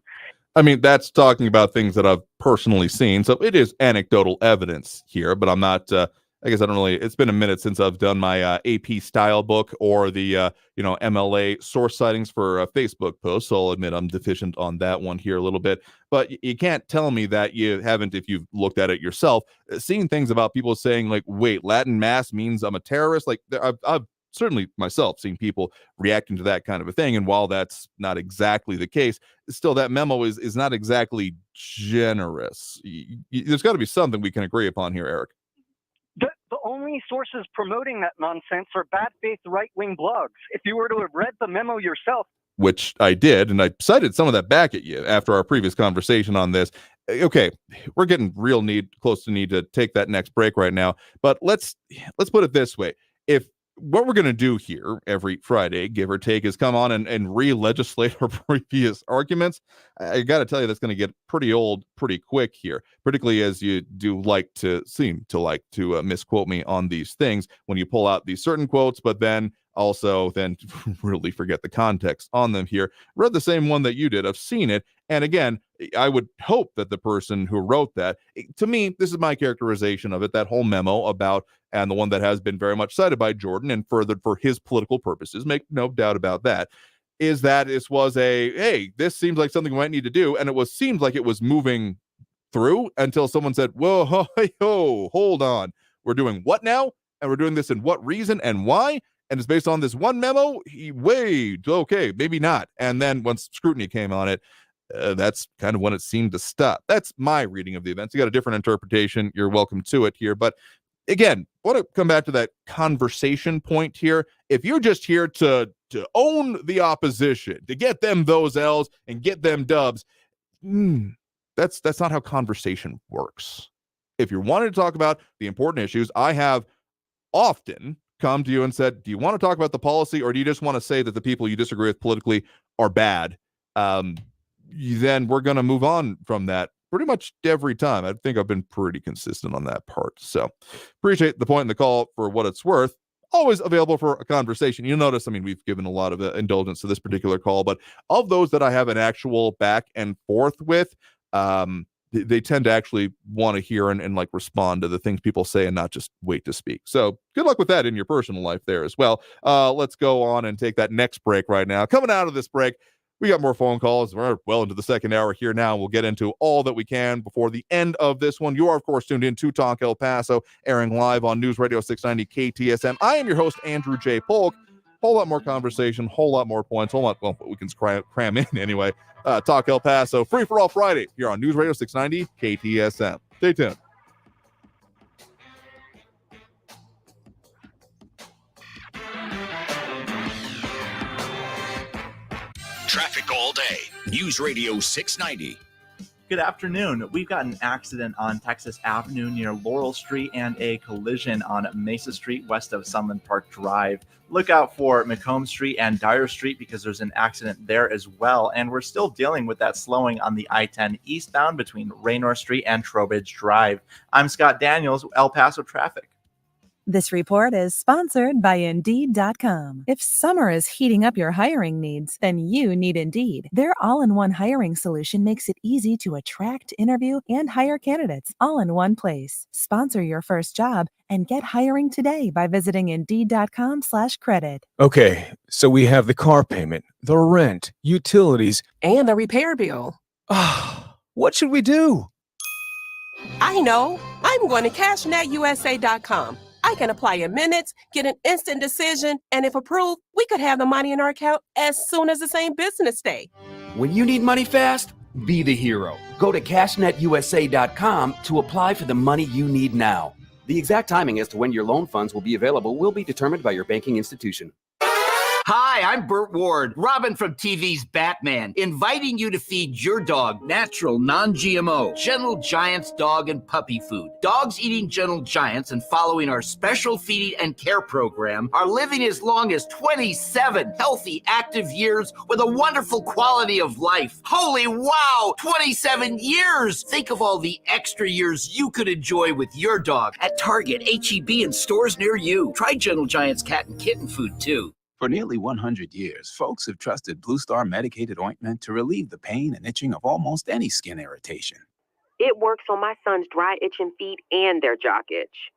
I mean, that's talking about things that I've personally seen, so it is anecdotal evidence here, but I'm not, I guess I don't really, it's been a minute since I've done my AP style book or the, MLA source sightings for Facebook posts, so I'll admit I'm deficient on that one here a little bit. But you can't tell me that you haven't, if you've looked at it yourself, seen things about people saying, like, wait, Latin Mass means I'm a terrorist? Like, I've certainly myself seeing people reacting to that kind of a thing. And while that's not exactly the case, still that memo is not exactly generous. There's got to be something we can agree upon here, Eric. The only sources promoting that nonsense are bad faith right-wing blogs. If you were to have read the memo yourself, which I did, and I cited some of that back at you after our previous conversation on this. Okay, we're getting close to need to take that next break right now, but let's put it this way. If what we're going to do here every Friday, give or take, is come on and re-legislate our previous arguments, I got to tell you, that's going to get pretty old pretty quick here, particularly as you do seem to misquote me on these things when you pull out these certain quotes, but then really forget the context on them here. Read the same one that you did. I've seen it. And again, I would hope that the person who wrote that, to me, this is my characterization of it, that whole memo about, and the one that has been very much cited by Jordan and furthered for his political purposes, make no doubt about that, is that this was hey, this seems like something we might need to do. And seemed like it was moving through until someone said, whoa, hold on. We're doing what now? And we're doing this in what reason and why? And it's based on this one memo. Okay, maybe not. And then once scrutiny came on it, that's kind of when it seemed to stop. That's my reading of the events. You got a different interpretation. You're welcome to it here. But again, I want to come back to that conversation point here. If you're just here to own the opposition, to get them those L's and get them dubs, that's not how conversation works. If you're wanting to talk about the important issues, I have often come to you and said, do you want to talk about the policy, or do you just want to say that the people you disagree with politically are bad? Then we're going to move on from that pretty much every time. I think I've been pretty consistent on that part. So appreciate the point in the call for what it's worth. Always available for a conversation. You'll notice, we've given a lot of indulgence to this particular call, but of those that I have an actual back and forth with, they tend to actually want to hear and respond to the things people say and not just wait to speak. So good luck with that in your personal life there as well. Let's go on and take that next break right now. Coming out of this break, we got more phone calls. We're well into the second hour here now. We'll get into all that we can before the end of this one. You are, of course, tuned in to Talk El Paso, airing live on News Radio 690 KTSM. I am your host, Andrew J. Polk. Whole lot more conversation, whole lot more points, we can cram in anyway. Talk El Paso, free for all Friday here on News Radio 690 KTSM. Stay tuned. Traffic all day. News Radio 690. Good afternoon. We've got an accident on Texas Avenue near Laurel Street and a collision on Mesa Street west of Sunland Park Drive. Look out for Macomb Street and Dyer Street because there's an accident there as well. And we're still dealing with that slowing on the I-10 eastbound between Raynor Street and Trowbridge Drive. I'm Scott Daniels, El Paso Traffic. This report is sponsored by Indeed.com. If summer is heating up your hiring needs, then you need Indeed. Their all-in-one hiring solution makes it easy to attract, interview, and hire candidates all in one place. Sponsor your first job and get hiring today by visiting Indeed.com/credit. Okay, so we have the car payment, the rent, utilities, and the repair bill. What should we do? I know. I'm going to CashNetUSA.com. I can apply in minutes, get an instant decision, and if approved, we could have the money in our account as soon as the same business day. When you need money fast, be the hero. Go to CashNetUSA.com to apply for the money you need now. The exact timing as to when your loan funds will be available will be determined by your banking institution. Hi, I'm Burt Ward, Robin from TV's Batman, inviting you to feed your dog natural, non-GMO, Gentle Giants dog and puppy food. Dogs eating Gentle Giants and following our special feeding and care program are living as long as 27 healthy, active years with a wonderful quality of life. Holy wow, 27 years! Think of all the extra years you could enjoy with your dog at Target, H-E-B, and stores near you. Try Gentle Giants cat and kitten food, too. For nearly 100 years, folks have trusted Blue Star medicated ointment to relieve the pain and itching of almost any skin irritation. It works on my son's dry itching feet and their jock itch.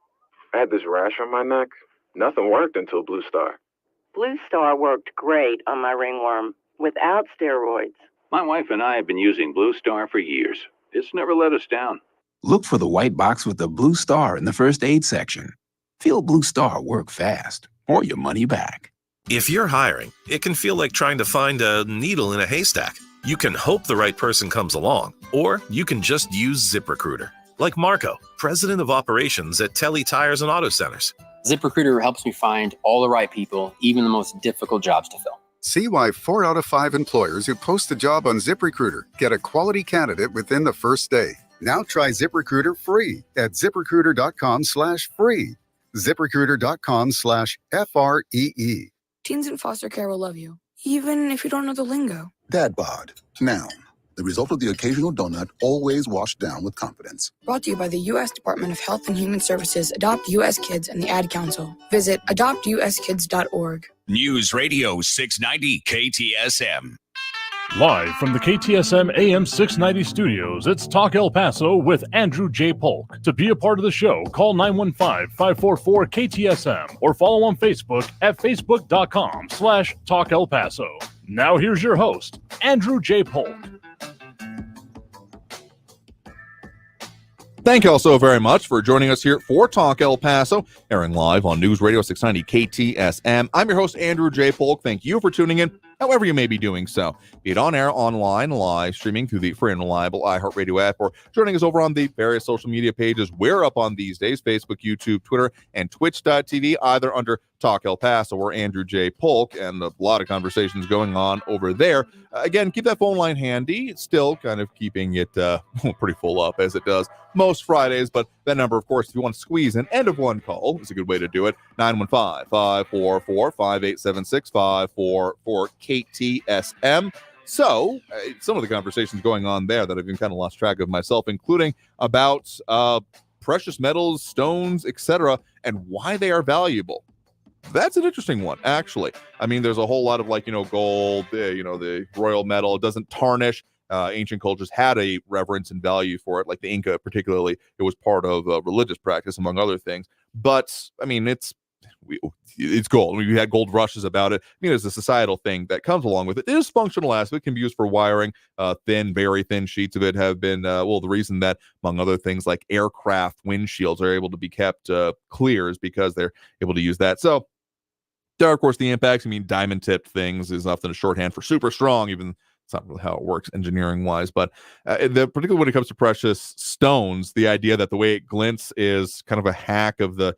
I had this rash on my neck. Nothing worked until Blue Star. Blue Star worked great on my ringworm without steroids. My wife and I have been using Blue Star for years. It's never let us down. Look for the white box with the Blue Star in the first aid section. Feel Blue Star work fast. or your money back. If you're hiring, it can feel like trying to find a needle in a haystack. You can hope the right person comes along, or you can just use ZipRecruiter. Like Marco, president of operations at Telly Tires and Auto Centers. ZipRecruiter helps me find all the right people, even the most difficult jobs to fill. See why 4 out of 5 employers who post a job on ZipRecruiter get a quality candidate within the first day. Now try ZipRecruiter free at ZipRecruiter.com/free. ZipRecruiter.com/FREE. Teens in foster care will love you, even if you don't know the lingo. Dad bod. Noun. The result of the occasional donut, always washed down with confidence. Brought to you by the U.S. Department of Health and Human Services, Adopt U.S. Kids, and the Ad Council. Visit adoptuskids.org. News Radio 690 KTSM. Live from the KTSM AM 690 studios, it's Talk El Paso with Andrew J. Polk. To be a part of the show, call 915-544-KTSM or follow on Facebook at facebook.com/Talk El Paso. Now here's your host, Andrew J. Polk. Thank you all so very much for joining us here for Talk El Paso, airing live on News Radio 690 KTSM. I'm your host, Andrew J. Polk. Thank you for tuning in, however you may be doing so, be it on air, online, live streaming through the free and reliable iHeartRadio app, or joining us over on the various social media pages we're up on these days, Facebook, YouTube, Twitter, and Twitch.tv, either under Talk El Paso or Andrew J. Polk, and a lot of conversations going on over there. Again, keep that phone line handy. It's still kind of keeping it pretty full up, as it does most Fridays, but that number, of course, if you want to squeeze an end of one call, is a good way to do it. 915-544-5876, 544-KTSM. So, some of the conversations going on there that I've been kind of lost track of myself, including about precious metals, stones, etc., and why they are valuable. That's an interesting one, actually. I mean, there's a whole lot of gold, the royal metal. It doesn't tarnish. Ancient cultures had a reverence and value for it, like the Inca particularly. It was part of religious practice, among other things. But, I mean, it's gold. I mean, we had gold rushes about it. I mean, there's a societal thing that comes along with it. There's functional aspect. It can be used for wiring. Very thin sheets of it have been, the reason that, among other things, like aircraft windshields are able to be kept clear is because they're able to use that. So, there are, of course, the impacts. I mean, diamond-tipped things is often a shorthand for super strong, even it's not really how it works engineering-wise. But particularly when it comes to precious stones, the idea that the way it glints is kind of a hack of the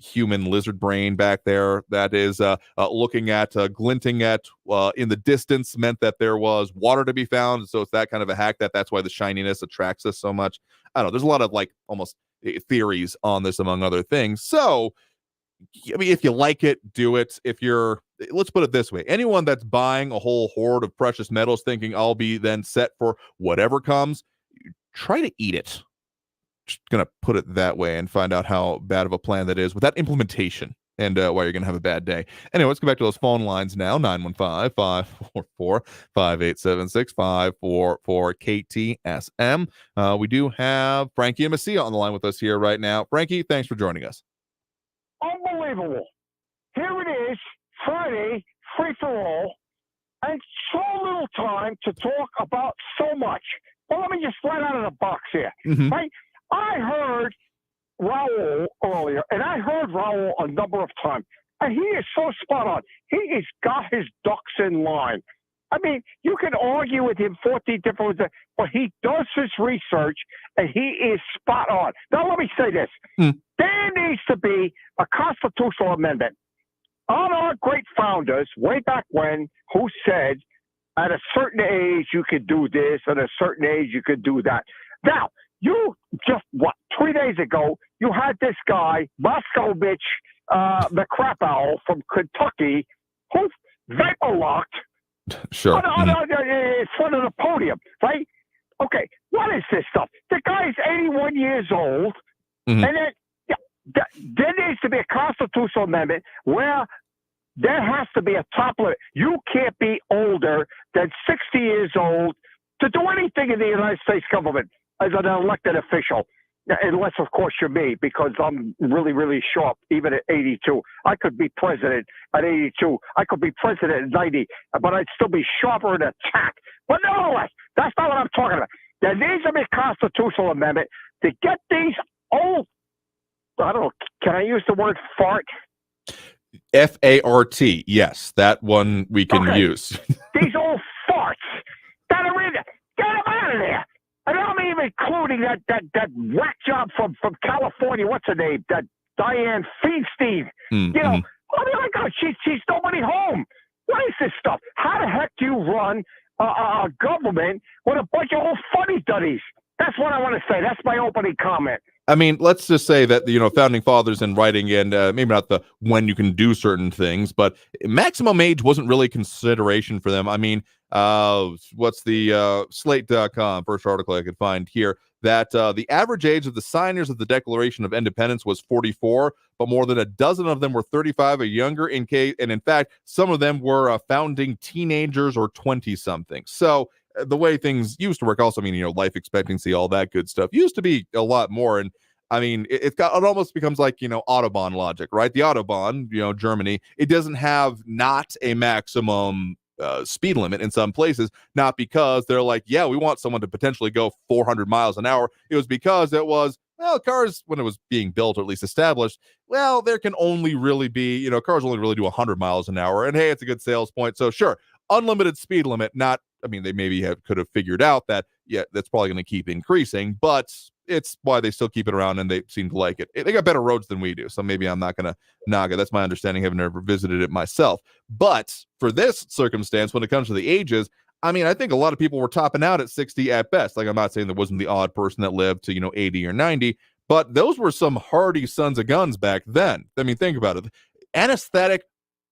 human lizard brain back there. That is looking at glinting at in the distance meant that there was water to be found. So it's that kind of a hack that's why the shininess attracts us so much. I don't know. There's a lot of almost theories on this, among other things. So, I mean, if you like it, do it. Let's put it this way. Anyone that's buying a whole hoard of precious metals thinking I'll be then set for whatever comes, try to eat it. Just going to put it that way and find out how bad of a plan that is with that implementation and why you're going to have a bad day. Anyway, let's go back to those phone lines now. 915-544-5876, 544-KTSM. We do have Frankie and Messia on the line with us here right now. Frankie, thanks for joining us. Unbelievable. Here it is, Friday, free for all, and so little time to talk about so much. Well, let me just right out of the box here. Mm-hmm. Right? I heard Raul earlier, and I heard Raul a number of times, and he is so spot on. He has got his ducks in line. I mean, you can argue with him 14 different ways, but he does his research, and he is spot on. Now, let me say this. There needs to be a constitutional amendment on our great founders way back when who said at a certain age you could do this, at a certain age you could do that. Now, you just, 3 days ago, you had this guy, Moscovich, the crap owl from Kentucky, who vapor-locked Sure. in front of the podium, right? Okay, what is this stuff? The guy's 81 years old, and then there needs to be a constitutional amendment where there has to be a top limit. You can't be older than 60 years old to do anything in the United States government as an elected official. Unless, of course, you're me, because I'm really, really sharp, even at 82. I could be president at 82. I could be president at 90, but I'd still be sharper in attack. But nonetheless, that's not what I'm talking about. There needs to be a constitutional amendment to get these old, I don't know, can I use the word fart? FART. Yes, that one we can use. These old farts that are in there, get them out of there. And I'm even including that whack job from California. What's her name? That Diane Feinstein. You know, I mean, my God, she's nobody home. What is this stuff? How the heck do you run a government with a bunch of old fuddy-duddies? That's what I want to say. That's my opening comment. I mean, let's just say that, founding fathers in writing, and maybe not the when you can do certain things, but maximum age wasn't really a consideration for them. I mean, what's the slate.com first article I could find here, that the average age of the signers of the Declaration of Independence was 44, but more than a dozen of them were 35 or younger, and in fact, some of them were founding teenagers or 20-something. So the way things used to work, also, I mean, life expectancy, all that good stuff used to be a lot more. And I mean, it almost becomes like, Autobahn logic, right? The Autobahn, Germany, it doesn't have not a maximum speed limit in some places, not because they're like, yeah, we want someone to potentially go 400 miles an hour. It was because it was, well, cars, when it was being built or at least established, well, there can only really be, cars only really do 100 miles an hour. And hey, it's a good sales point. So sure, unlimited speed limit, not, I mean, they maybe could have figured out that, yeah, that's probably going to keep increasing, but it's why they still keep it around and they seem to like it. They got better roads than we do, so maybe I'm not going to knock it. That's my understanding, having never visited it myself. But for this circumstance, when it comes to the ages, I mean, I think a lot of people were topping out at 60 at best. Like, I'm not saying there wasn't the odd person that lived to, 80 or 90, but those were some hardy sons of guns back then. I mean, think about it. Anesthetic,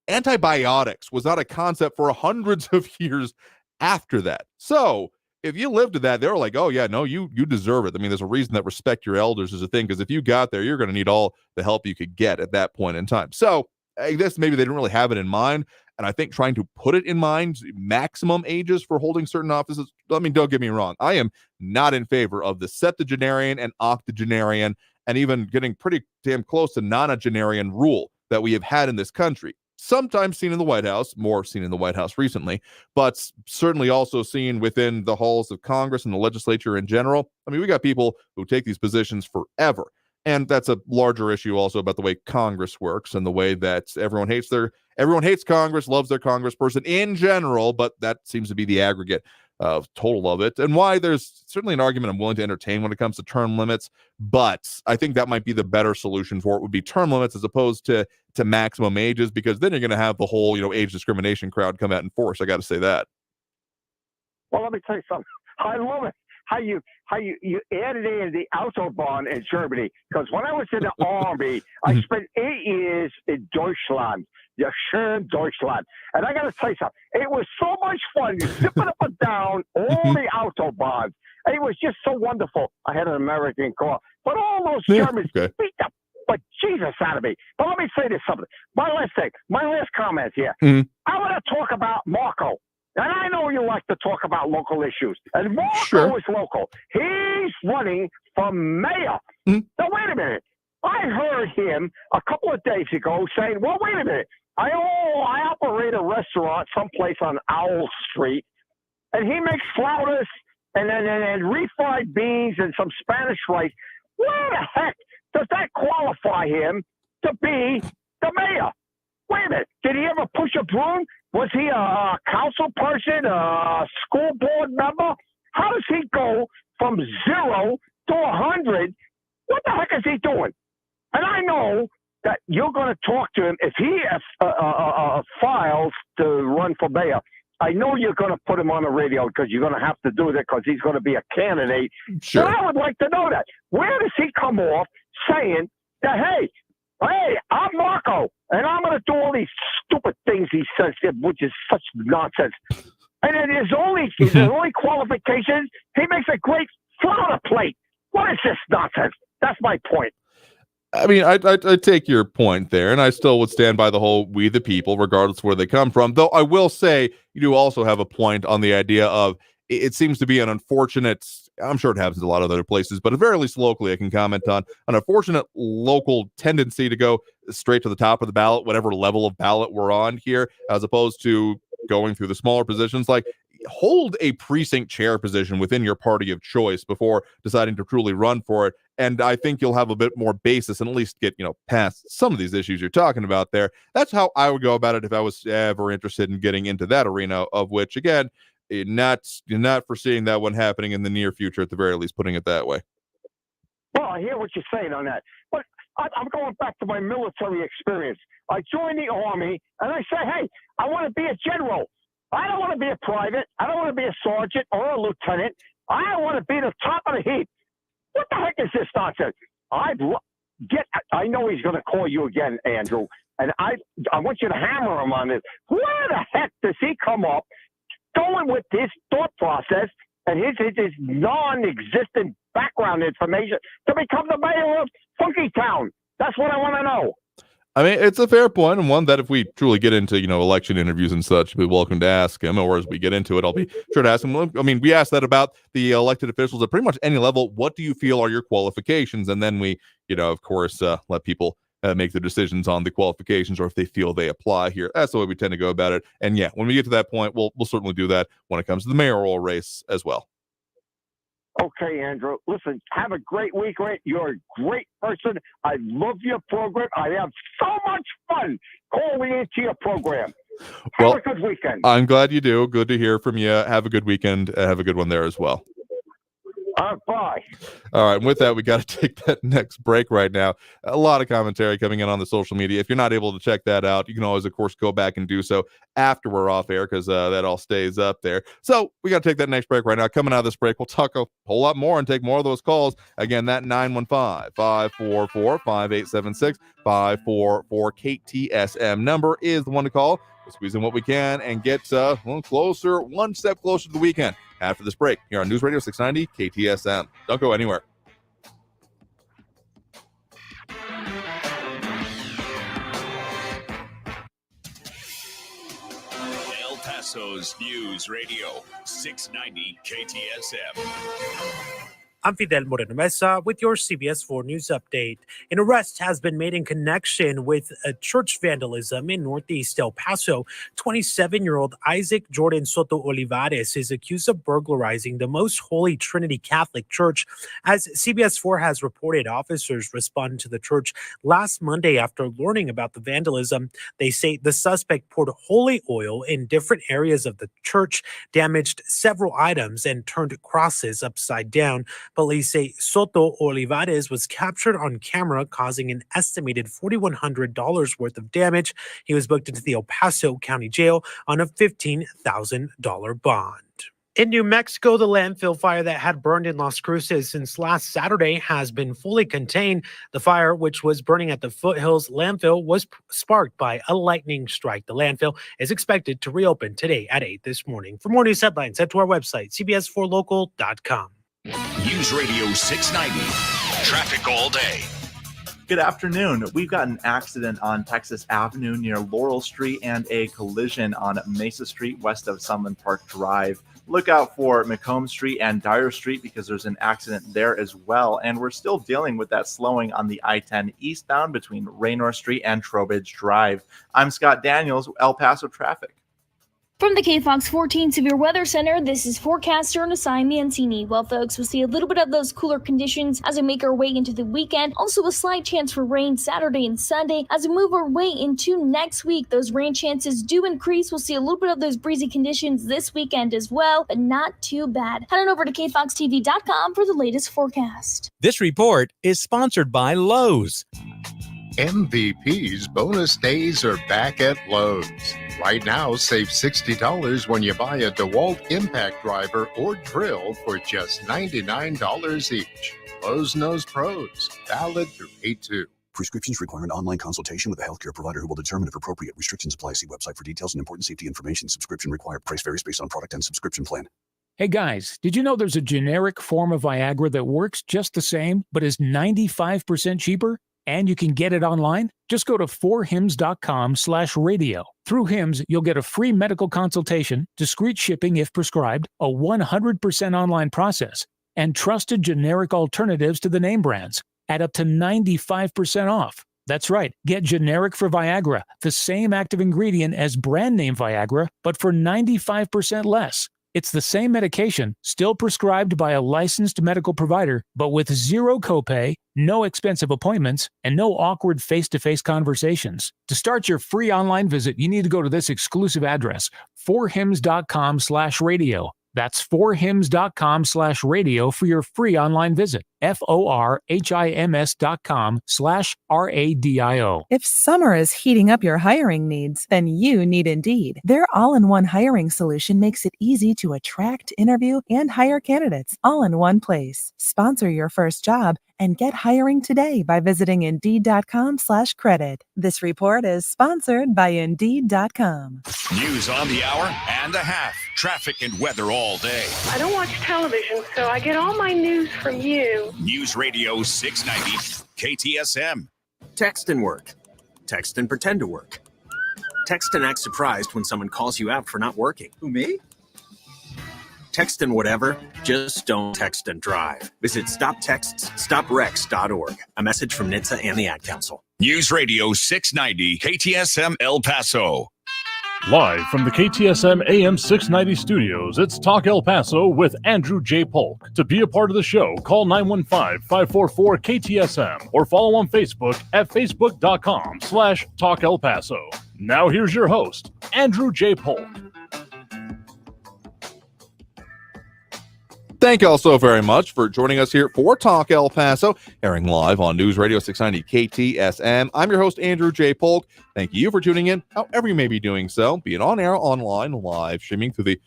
antibiotics was not a concept for hundreds of years after that. So if you lived to that, they were like, oh yeah, no, you deserve it. I mean, there's a reason that respect your elders is a thing, because if you got there, you're going to need all the help you could get at that point in time. So I guess maybe they didn't really have it in mind. And I think trying to put it in mind, maximum ages for holding certain offices, I mean, don't get me wrong, I am not in favor of the septuagenarian and octogenarian, and even getting pretty damn close to nonagenarian rule that we have had in this country. Sometimes seen in the White House, more seen in the White House recently, but certainly also seen within the halls of Congress and the legislature in general. I mean, we got people who take these positions forever. And that's a larger issue also about the way Congress works and the way that everyone hates Congress, loves their congressperson in general, but that seems to be the aggregate total of it, and why there's certainly an argument I'm willing to entertain when it comes to term limits. But I think that might be the better solution for it, would be term limits as opposed to maximum ages, because then you're going to have the whole age discrimination crowd come out in force. I got to say that. Well, let me tell you something. I love it how you added in the Autobahn in Germany, because when I was in the army, I spent 8 years in Deutschland. Ja, schön Deutschland. And I got to tell you something. It was so much fun zipping up and down all the Autobahns. It was just so wonderful. I had an American car, but all those Germans beat the but Jesus out of me. But let me say this something. My last comment here. I want to talk about Marco. And I know you like to talk about local issues. And Marco is local. He's running for mayor. Now, wait a minute. I heard him a couple of days ago saying, well, wait a minute. I operate a restaurant someplace on Owl Street, and he makes flautas and refried beans and some Spanish rice. Where the heck does that qualify him to be the mayor? Wait a minute. Did he ever push a broom? Was he a council person, a school board member? How does he go from 0 to 100? What the heck is he doing? And I know that you're going to talk to him. If he files to run for mayor, I know you're going to put him on the radio, because you're going to have to do that, because he's going to be a candidate. Sure. But I would like to know that. Where does he come off saying that, hey, I'm Marco, and I'm going to do all these stupid things he says, which is such nonsense. And then his only qualification, he makes a great flauta plate. What is this nonsense? That's my point. I mean, I take your point there, and I still would stand by the whole we the people, regardless of where they come from. Though I will say you do also have a point on the idea of it seems to be an unfortunate, I'm sure it happens in a lot of other places, but at very least locally, I can comment on an unfortunate local tendency to go straight to the top of the ballot, whatever level of ballot we're on here, as opposed to going through the smaller positions. Like, hold a precinct chair position within your party of choice before deciding to truly run for it. And I think you'll have a bit more basis and at least get, past some of these issues you're talking about there. That's how I would go about it if I was ever interested in getting into that arena, of which, again, not foreseeing that one happening in the near future, at the very least, putting it that way. Well, I hear what you're saying on that. But I'm going back to my military experience. I joined the Army, and I say, hey, I want to be a general. I don't want to be a private. I don't want to be a sergeant or a lieutenant. I want to be the top of the heap. What the heck is this nonsense? I know he's going to call you again, Andrew, and I want you to hammer him on this. Where the heck does he come up going with this thought process and his non-existent background information to become the mayor of Funky Town? That's what I want to know. I mean, it's a fair point, and one that if we truly get into, election interviews and such, be welcome to ask him, or as we get into it, I'll be sure to ask him. I mean, we asked that about the elected officials at pretty much any level. What do you feel are your qualifications? And then we, of course, let people make the decisions on the qualifications, or if they feel they apply here. That's the way we tend to go about it. And yeah, when we get to that point, we'll certainly do that when it comes to the mayoral race as well. Okay, Andrew. Listen, have a great week. You're a great person. I love your program. I have so much fun calling into your program. Have a good weekend. I'm glad you do. Good to hear from you. Have a good weekend. Have a good one there as well. Bye. All right. And with that, we got to take that next break right now. A lot of commentary coming in on the social media. If you're not able to check that out, you can always, of course, go back and do so after we're off air, because that all stays up there. So we got to take that next break right now. Coming out of this break, we'll talk a whole lot more and take more of those calls. Again, that 915-544-5876, 544-KTSM number is the one to call. We'll squeeze in what we can and get one step closer to the weekend. After this break, here on News Radio 690 KTSM. Don't go anywhere. El Paso's News Radio 690 KTSM. I'm Fidel Moreno Mesa with your CBS 4 News Update. An arrest has been made in connection with a church vandalism in Northeast El Paso. 27-year-old Isaac Jordan Soto Olivares is accused of burglarizing the Most Holy Trinity Catholic Church. As CBS 4 has reported, officers responded to the church last Monday after learning about the vandalism. They say the suspect poured holy oil in different areas of the church, damaged several items, and turned crosses upside down. Police say Soto Olivares was captured on camera, causing an estimated $4,100 worth of damage. He was booked into the El Paso County Jail on a $15,000 bond. In New Mexico, the landfill fire that had burned in Las Cruces since last Saturday has been fully contained. The fire, which was burning at the Foothills landfill, was sparked by a lightning strike. The landfill is expected to reopen today at 8 this morning. For more news headlines, head to our website, cbs4local.com. News Radio 690. Traffic all day. Good afternoon. We've got an accident on Texas Avenue near Laurel Street and a collision on Mesa Street west of Sunland Park Drive. Look out for Macomb Street and Dyer Street because there's an accident there as well. And we're still dealing with that slowing on the I-10 eastbound between Raynor Street and Trowbridge Drive. I'm Scott Daniels, El Paso Traffic. From the KFOX 14 Severe Weather Center, this is forecaster Nasai Mancini. Well, folks, we'll see a little bit of those cooler conditions as we make our way into the weekend. Also, a slight chance for rain Saturday and Sunday. As we move our way into next week, those rain chances do increase. We'll see a little bit of those breezy conditions this weekend as well, but not too bad. Head on over to kfoxtv.com for the latest forecast. This report is sponsored by Lowe's. MVP's bonus days are back at Lowe's. Right now, save $60 when you buy a DeWalt Impact Driver or drill for just $99 each. Lowe's knows pros. Valid through 8/2. Prescriptions require an online consultation with a healthcare provider who will determine if appropriate. Restrictions apply. See website for details and important safety information. Subscription required. Price varies based on product and subscription plan. Hey guys, did you know there's a generic form of Viagra that works just the same, but is 95% cheaper? And you can get it online? Just go to 4hims.com/radio. Through Hims, you'll get a free medical consultation, discreet shipping if prescribed, a 100% online process, and trusted generic alternatives to the name brands at up to 95% off. That's right, get generic for Viagra, the same active ingredient as brand name Viagra, but for 95% less. It's the same medication, still prescribed by a licensed medical provider, but with zero copay, no expensive appointments, and no awkward face-to-face conversations. To start your free online visit, you need to go to this exclusive address, forhims.com/radio. That's forhims.com/radio for your free online visit. forhims.com/radio. If summer is heating up your hiring needs, then you need Indeed. Their all-in-one hiring solution makes it easy to attract, interview, and hire candidates all in one place. Sponsor your first job and get hiring today by visiting Indeed.com/credit. This report is sponsored by Indeed.com. News on the hour and a half. Traffic and weather all day. I don't watch television, so I get all my news from you. News Radio 690 KTSM. Text and work. Text and pretend to work. Text and act surprised when someone calls you out for not working. Who, me? Text and whatever, just don't text and drive. Visit StopTextsStopWrecks.org. A message from NHTSA and the Ad Council. News Radio 690 KTSM El Paso. Live from the KTSM AM 690 studios, it's Talk El Paso with Andrew J. Polk. To be a part of the show, call 915-544-KTSM or follow on Facebook at facebook.com/Talk El Paso. Now here's your host, Andrew J. Polk. Thank you all so very much for joining us here for Talk El Paso, airing live on News Radio 690 KTSM. I'm your host, Andrew J. Polk. Thank you for tuning in, however you may be doing so, be it on air, online, live, streaming through the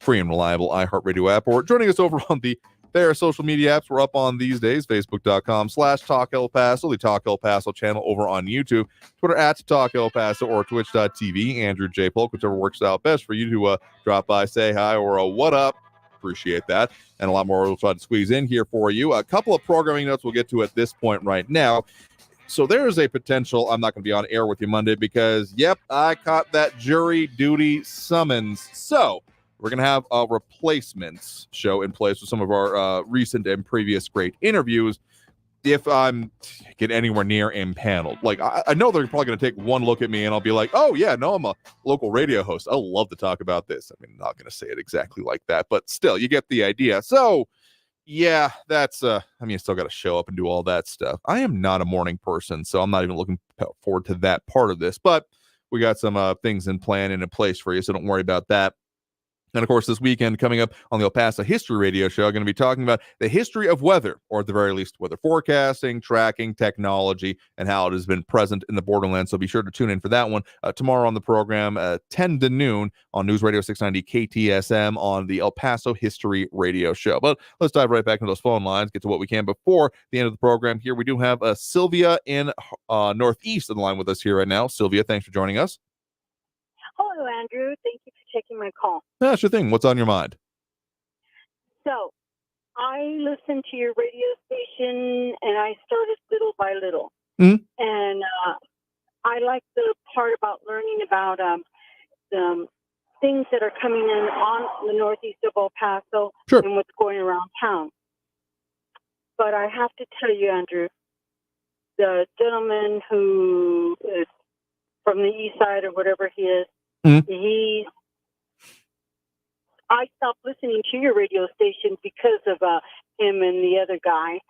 free and reliable iHeartRadio app, or joining us over on the various social media apps we're up on these days, facebook.com/Talk El Paso, the Talk El Paso channel over on YouTube, Twitter at Talk El Paso, or twitch.tv, Andrew J. Polk, whichever works out best for you to drop by, say hi, or what up. Appreciate that, and a lot more we'll try to squeeze in here for you. A couple of programming notes we'll get to at this point right now. So there is a potential I'm not going to be on air with you Monday because, yep, I caught that jury duty summons. So we're going to have a replacement show in place with some of our recent and previous great interviews. If I'm get anywhere near impaneled, like I know they're probably going to take one look at me and I'll be like, oh yeah, no, I'm a local radio host. I'll love to talk about this. I mean, I'm not going to say it exactly like that, but still, you get the idea. So yeah, that's I mean, you still got to show up and do all that stuff. I am not a morning person, so I'm not even looking forward to that part of this, but we got some things in plan and in place for you, so don't worry about that. And of course, this weekend coming up on the El Paso History Radio Show, I'm going to be talking about the history of weather, or at the very least, weather forecasting, tracking, technology, and how it has been present in the borderlands. So be sure to tune in for that one tomorrow on the program, 10 to noon on News Radio 690 KTSM on the El Paso History Radio Show. But let's dive right back into those phone lines, get to what we can before the end of the program. Here we do have Sylvia in Northeast on the line with us here right now. Sylvia, thanks for joining us. Hello, Andrew. Thank you for taking my call. That's your thing. What's on your mind? So, I listen to your radio station, and I started little by little. Mm-hmm. And I like the part about learning about the things that are coming in on the northeast of El Paso and what's going around town. But I have to tell you, Andrew, the gentleman who is from the east side or whatever he is, I stopped listening to your radio station because of him and the other guy,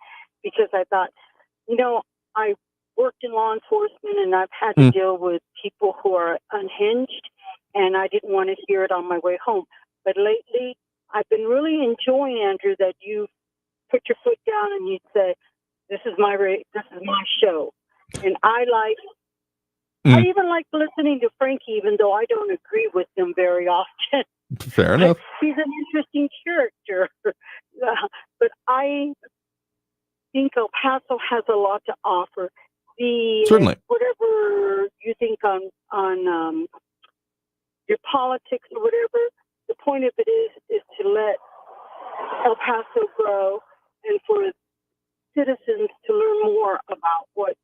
because I thought, I worked in law enforcement and I've had to deal with people who are unhinged, and I didn't want to hear it on my way home. But lately, I've been really enjoying, Andrew, that you put your foot down and you say, this is my show. And I even like listening to Frankie, even though I don't agree with him very often. Fair enough. He's an interesting character. But I think El Paso has a lot to offer. Certainly. Whatever you think on your politics or whatever, the point of it is to let El Paso grow and for citizens to learn more about what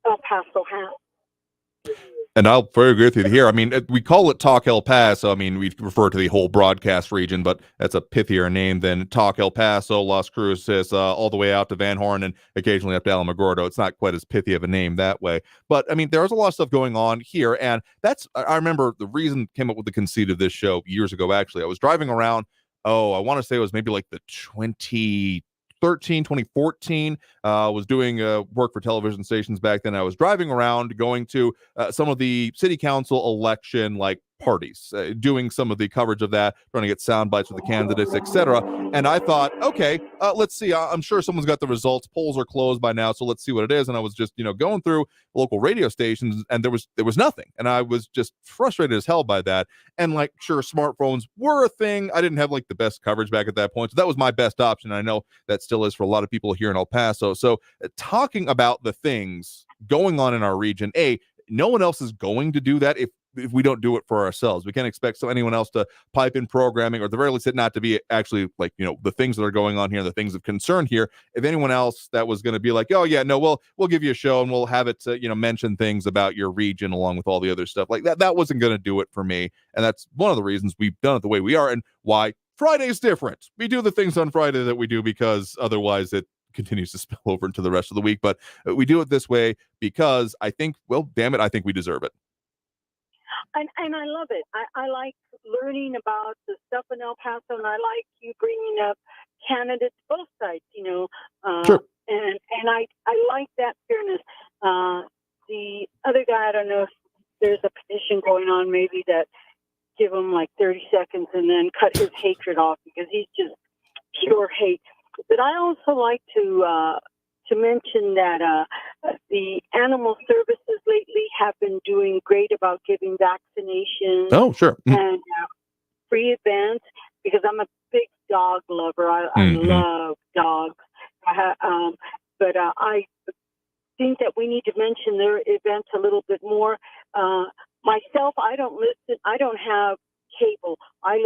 El Paso has. And I'll very agree with you here. I mean, we call it Talk El Paso. I mean, we refer to the whole broadcast region, but that's a pithier name than Talk El Paso, Las Cruces, all the way out to Van Horn and occasionally up to Alamogordo. It's not quite as pithy of a name that way. But, I mean, there's a lot of stuff going on here. And I remember the reason came up with the conceit of this show years ago, actually. I was driving around I want to say it was maybe like the 2014, was doing work for television stations back then. I was driving around going to some of the city council election like parties, doing some of the coverage of that, trying to get sound bites with the candidates, etc. And I thought, okay, let's see. I'm sure someone's got the results. Polls are closed by now, so let's see what it is. And I was just, going through local radio stations, and there was nothing. And I was just frustrated as hell by that. And like, sure, smartphones were a thing. I didn't have like the best coverage back at that point, so that was my best option. I know that still is for a lot of people here in El Paso. So talking about the things going on in our region, no one else is going to do that if we don't do it for ourselves. We can't expect anyone else to pipe in programming, or at the very least it not to be actually like, the things that are going on here, the things of concern here. If anyone else that was going to be like, oh yeah, no, we'll give you a show and we'll have it mention things about your region along with all the other stuff like that wasn't going to do it for me. And that's one of the reasons we've done it the way we are, and why Friday's different. We do the things on Friday that we do because otherwise it continues to spill over into the rest of the week. But we do it this way because I think, well, damn it, I think we deserve it. And I love it. I like learning about the stuff in El Paso, and I like you bringing up candidates, both sides, Sure. And I like that fairness. The other guy, I don't know if there's a petition going on, maybe that give him like 30 seconds and then cut his hatred off because he's just pure hate. But I also like to mention that the animal services lately have been doing great about giving vaccinations. Oh, sure. And free events, because I'm a big dog lover. I love dogs. But I think that we need to mention their events a little bit more. Myself, I don't listen. I don't have cable. I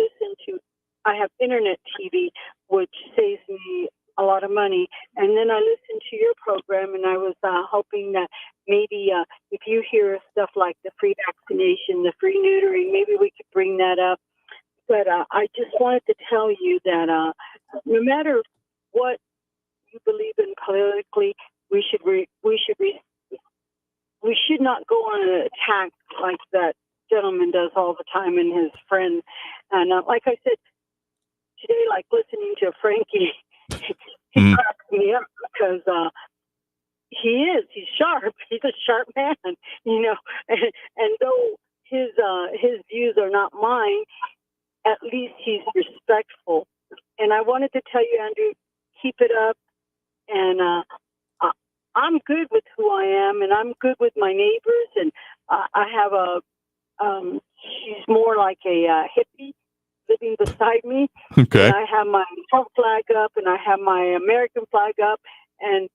have internet TV, which saves me a lot of money. And then I listened to your program, and I was hoping that maybe if you hear stuff like the free vaccination, the free neutering, maybe we could bring that up. But I just wanted to tell you that no matter what you believe in politically, we should not go on an attack like that gentleman does all the time and his friend. And like I said today, like listening to Frankie, he cracks me up because he's sharp. He's a sharp man, and though his views are not mine, at least he's respectful. And I wanted to tell you, Andrew, keep it up. And I'm good with who I am, and I'm good with my neighbors. And I have she's more like a hippie living beside me. Okay. And I have my Trump flag up, and I have my American flag up, and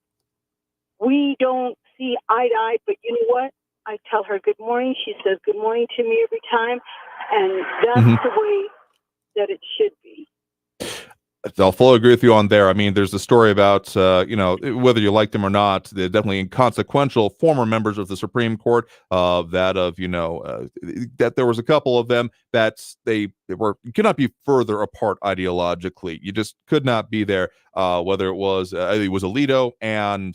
we don't see eye to eye, but you know what? I tell her good morning. She says good morning to me every time, and that's the way that it should be. I'll fully agree with you on there. I mean, there's a story about, whether you like them or not, they're definitely inconsequential former members of the Supreme Court, that there was a couple of them that you cannot be further apart ideologically. You just could not be there, whether it was Alito and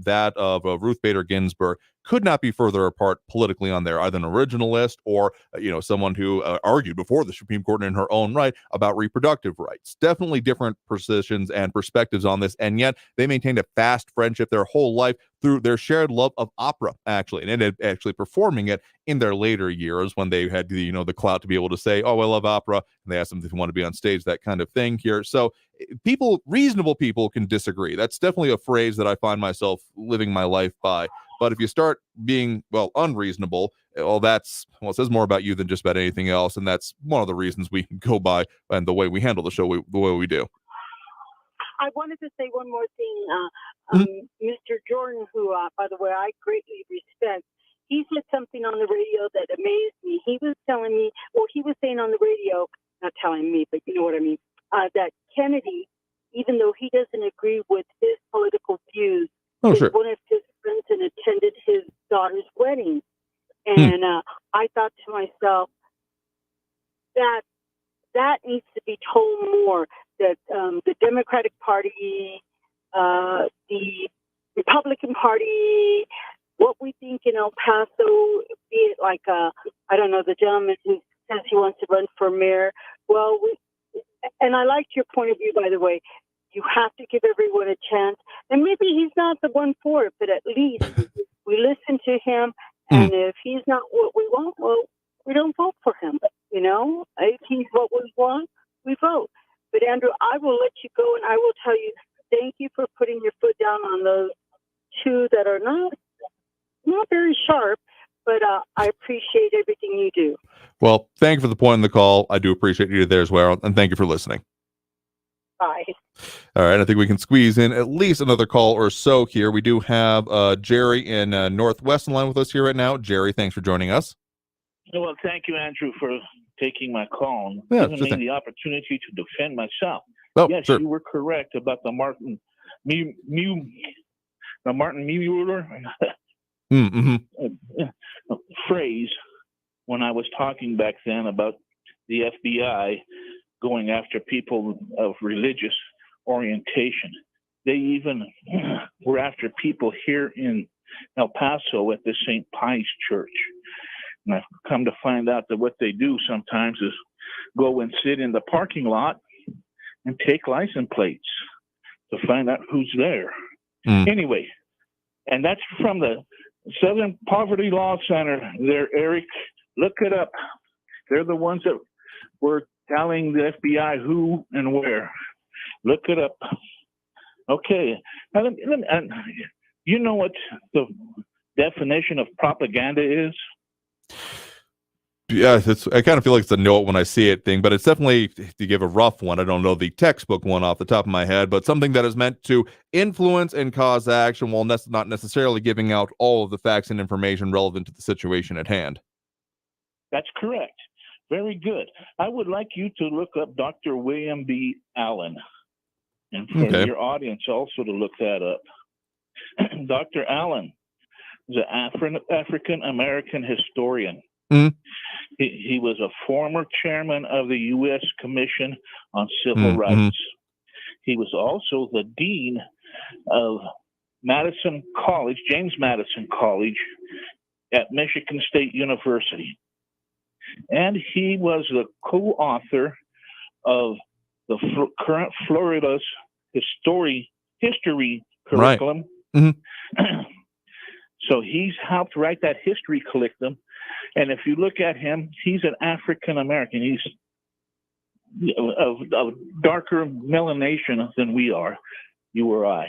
that of Ruth Bader Ginsburg. Could not be further apart politically on there, either an originalist or, someone who argued before the Supreme Court in her own right about reproductive rights. Definitely different positions and perspectives on this, and yet they maintained a fast friendship their whole life through their shared love of opera, actually, and ended actually performing it in their later years when they had the clout to be able to say, oh, I love opera, and they asked them if they want to be on stage, that kind of thing here. So reasonable people can disagree. That's definitely a phrase that I find myself living my life by. But if you start being, unreasonable, it says more about you than just about anything else. And that's one of the reasons we go by and the way we handle the show the way we do. I wanted to say one more thing. Mr. Jordan, who, by the way, I greatly respect, he said something on the radio that amazed me. He was saying on the radio, not telling me, but you know what I mean, that Kennedy, even though he doesn't agree with his political views, was one of his friends and attended his daughter's wedding. And I thought to myself, that needs to be told more, that the Democratic Party, the Republican Party, what we think in El Paso, be it like, I don't know, the gentleman who says he wants to run for mayor. Well, And I liked your point of view, by the way. You have to give everyone a chance. And maybe he's not the one for it, but at least we listen to him. And if he's not what we want, well, we don't vote for him. You know, if he's what we want, we vote. But Andrew, I will let you go, and I will tell you, thank you for putting your foot down on those two that are not very sharp, but I appreciate everything you do. Well, thank you for the point in the call. I do appreciate you there as well, and thank you for listening. Bye. All right, I think we can squeeze in at least another call or so here. We do have Jerry in Northwest line with us here right now. Jerry, thanks for joining us. Well, thank you, Andrew, for taking my call and Yeah, giving sure me thing. the opportunity to defend myself. Oh, yes, sure. you were correct about the Martin Mueller phrase when I was talking back then about the FBI going after people of religious orientation. They even were after people here in El Paso at the St. Pius Church. And I've come to find out that what they do sometimes is go and sit in the parking lot and take license plates to find out who's there. Anyway, and that's from the Southern Poverty Law Center there, Eric. Look it up. They're the ones that were telling the FBI who and where. Look it up. Okay. Now, you know what the definition of propaganda is? Yeah, I kind of feel like it's a know it when I see it thing, but it's definitely, to give a rough one, I don't know the textbook one off the top of my head, but something that is meant to influence and cause action while not necessarily giving out all of the facts and information relevant to the situation at hand. That's correct. Very good. I would like you to look up Dr. William B. Allen, and for your audience also to look that up. Dr. Allen is an African-American historian. He was a former chairman of the U.S. Commission on Civil Rights. He was also the dean of Madison College, James Madison College, at Michigan State University. And he was the co-author of the current Florida's history curriculum. So he's helped write that history curriculum. And if you look at him, he's an African American. He's of darker melanation than we are, you or I.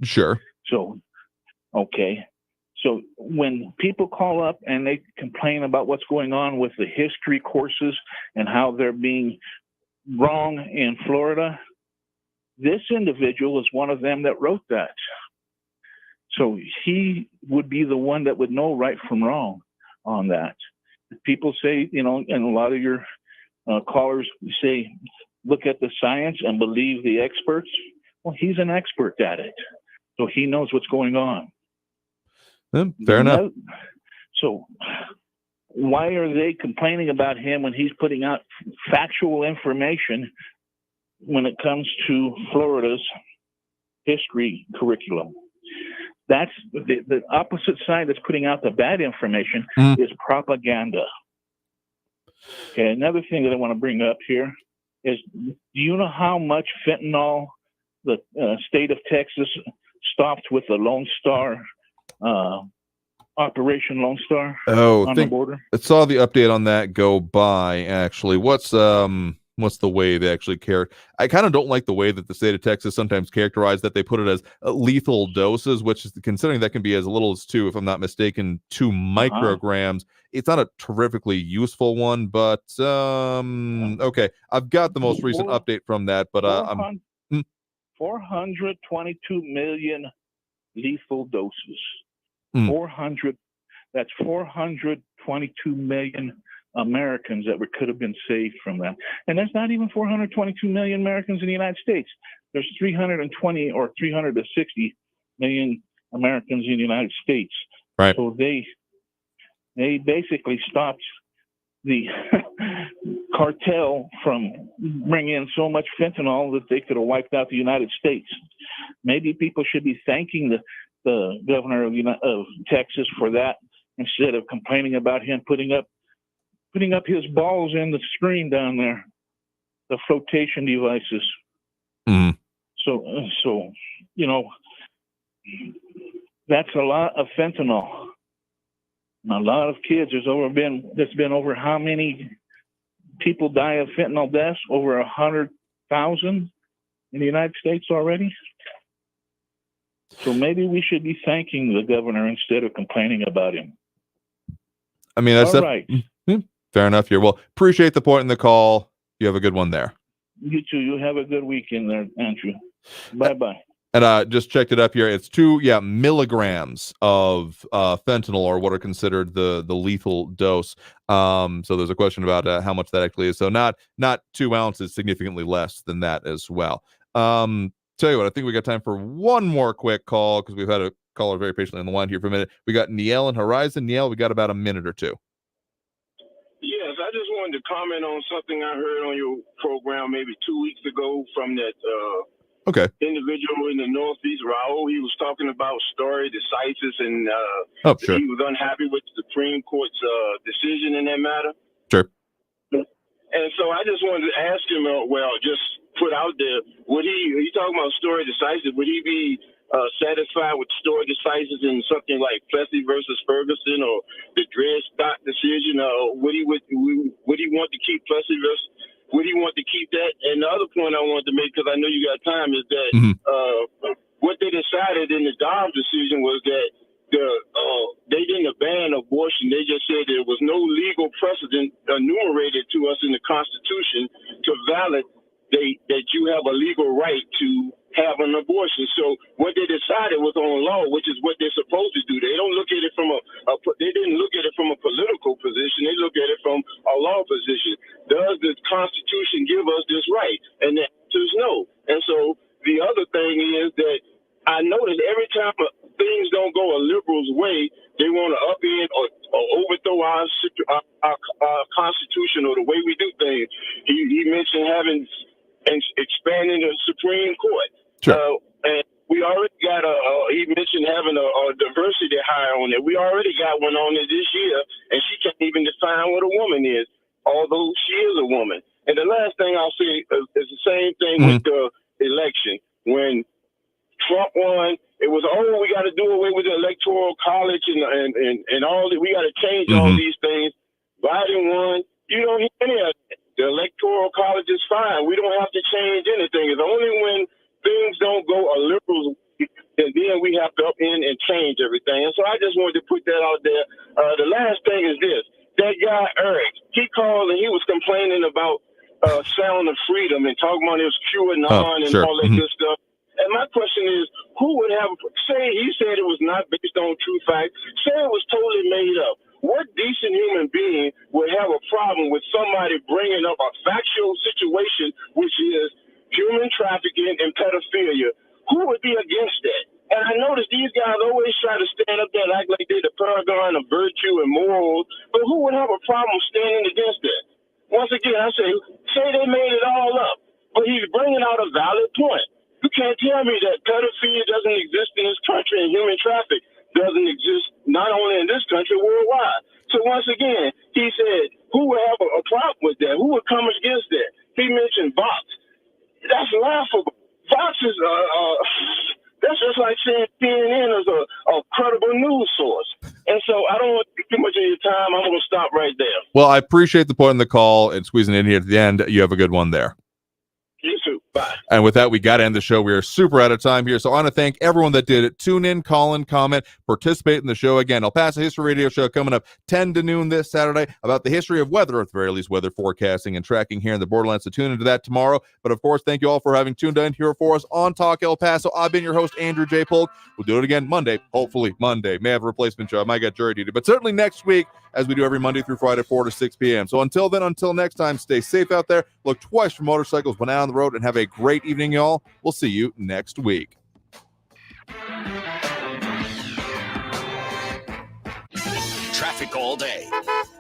Sure. So, okay. So when people call up and they complain about what's going on with the history courses and how they're being wrong in Florida, this individual is one of them that wrote that. So he would be the one that would know right from wrong on that. People say, you know, and a lot of your callers say, look at the science and believe the experts. Well, he's an expert at it. So he knows what's going on. Fair enough. So why are they complaining about him when he's putting out factual information when it comes to Florida's history curriculum? That's the opposite side that's putting out the bad information is propaganda. Okay, another thing that I want to bring up here is, do you know how much fentanyl the state of Texas stopped with the Lone Star Operation Lone Star on the border? I saw the update on that go by, actually. What's the way they actually care? I kind of don't like the way that the state of Texas sometimes characterize that. They put it as lethal doses, which is, considering that can be as little as 2, if I'm not mistaken, 2 micrograms. It's not a terrifically useful one, but okay. I've got the most recent update from that, but 422 million lethal doses. 400. That's 422 million Americans that could have been saved from that. And that's not even 422 million Americans in the United States. There's 320 or 360 million Americans in the United States. Right. So they basically stopped the cartel from bringing in so much fentanyl that they could have wiped out the United States. Maybe people should be thanking the governor of Texas for that, instead of complaining about him putting up his balls in the screen down there. the flotation devices. Mhm. So that's a lot of fentanyl. A lot of kids. There's been over how many people die of fentanyl deaths? Over 100,000 in the United States already. So maybe we should be thanking the governor instead of complaining about him. I mean, that's all right. Fair enough here. Well, appreciate the point in the call. You have a good one there. You too. You have a good weekend there, Andrew. Bye-bye. And just checked it up here. It's 2 milligrams of fentanyl, or what are considered the lethal dose. So there's a question about how much that actually is. So not 2 ounces, significantly less than that as well. Tell you what, I think we got time for one more quick call because we've had a caller very patiently on the line here for a minute. We got Niel and Horizon. Niel, we got about a minute or two. Yes, I just wanted to comment on something I heard on your program maybe 2 weeks ago from that individual in the Northeast, Raul. He was talking about stare decisis, and sure. he was unhappy with the Supreme Court's decision in that matter. Sure. And so I just wanted to ask him, just put out there, would he talking about stare decisis, would he be satisfied with stare decisis in something like Plessy versus Ferguson or the Dred Scott decision? Would he want to keep Plessy versus? Would he want to keep that? And the other point I wanted to make, because I know you got time, is that what they decided in the Dobbs decision was that they didn't ban abortion. They just said there was no legal precedent enumerated to us in the Constitution to validate that you have a legal right to have an abortion. So what they decided was on law, which is what they're supposed to do. They don't look at it from they didn't look at it from a political position. They look at it from a law position. Does the Constitution give us this right? And the answer is no. And so the other thing is that I notice every time things don't go a liberal's way, they want to upend or overthrow our Constitution or the way we do things. He mentioned having and expanding the Supreme Court. Sure. And we already got he mentioned having a diversity hire on there. We already got one on it this year, and she can't even define what a woman is, although she is a woman. And the last thing I'll say is the same thing with the election. When Trump won, it was, we got to do away with the Electoral College and all that. We got to change all these things. Biden won. You don't hear any of it. The Electoral College is fine. We don't have to change anything. It's only when things don't go a liberal's way, and then we have to upend and change everything. And so I just wanted to put that out there. The last thing is this. That guy, Eric, he called and he was complaining about Sound of Freedom and talking about his QAnon and all that good stuff. And my question is, who would have, he said it was not based on true fact, say it was totally made up. What decent human being would have a problem with somebody bringing up a factual situation, which is human trafficking and pedophilia? Who would be against that? And I notice these guys always try to stand up there and act like they're the paragon of virtue and morals, but who would have a problem standing against that? Once again, I say they made it all up, but he's bringing out a valid point. You can't tell me that pedophilia doesn't exist in this country and human traffic doesn't exist not only in this country, worldwide. So once again, he said, who would have a problem with that? Who would come against that? He mentioned Vox. That's laughable. Vox is, that's just like saying CNN is a credible news source. And so I don't want to take too much of your time. I'm going to stop right there. Well, I appreciate the point in the call and squeezing in here at the end. You have a good one there. You too. Bye. And with that, we got to end the show. We are super out of time here. So I want to thank everyone that did it. Tune in, call in, comment, participate in the show. Again, El Paso History Radio Show coming up 10 to noon this Saturday about the history of weather, at the very least, weather forecasting and tracking here in the borderlands. So tune into that tomorrow. But of course, thank you all for having tuned in here for us on Talk El Paso. I've been your host, Andrew J. Polk. We'll do it again Monday. Hopefully Monday. May have a replacement show. I might get jury duty. But certainly next week, as we do every Monday through Friday, 4 to 6 p.m. So until then, until next time, stay safe out there. Look twice for motorcycles when out on the road, and have a great evening, y'all. We'll see you next week. Traffic all day.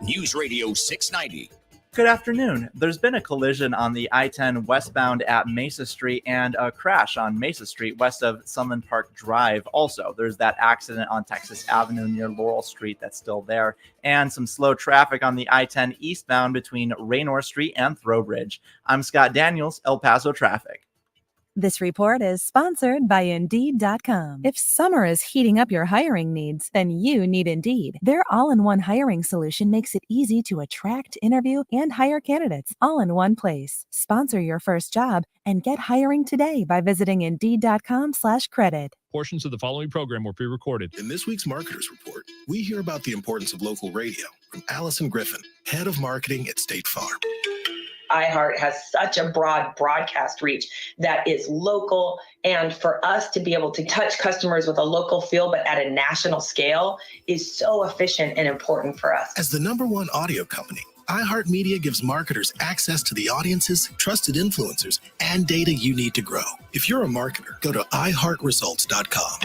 News Radio 690. Good afternoon. There's been a collision on the I-10 westbound at Mesa Street and a crash on Mesa Street west of Sunland Park Drive. Also, there's that accident on Texas Avenue near Laurel Street that's still there, and some slow traffic on the I-10 eastbound between Raynor Street and Throwbridge. I'm Scott Daniels, El Paso Traffic. This report is sponsored by Indeed.com. If summer is heating up your hiring needs, then you need Indeed. Their all-in-one hiring solution makes it easy to attract, interview, and hire candidates all in one place. Sponsor your first job and get hiring today by visiting Indeed.com/credit. Portions of the following program were pre-recorded. In this week's Marketers Report, we hear about the importance of local radio from Allison Griffin, head of marketing at State Farm. iHeart has such a broad broadcast reach that is local, and for us to be able to touch customers with a local feel but at a national scale is so efficient and important for us. As the #1 audio company, iHeartMedia gives marketers access to the audiences, trusted influencers, and data you need to grow. If you're a marketer, go to iHeartResults.com.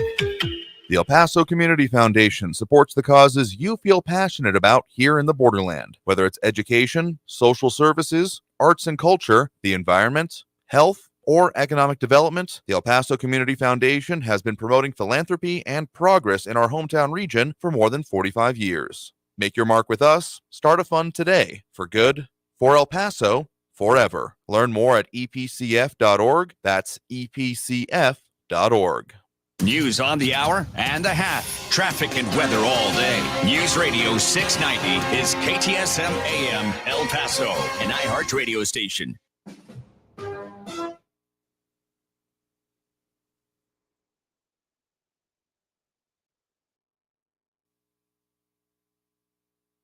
The El Paso Community Foundation supports the causes you feel passionate about here in the borderland, whether it's education, social services, arts and culture, the environment, health, or economic development. The El Paso Community Foundation has been promoting philanthropy and progress in our hometown region for more than 45 years. Make your mark with us. Start a fund today. For good, for El Paso, forever. Learn more at epcf.org. That's epcf.org. News on the hour and a half. Traffic and weather all day. News Radio 690 is KTSM AM El Paso, an iHeart radio station.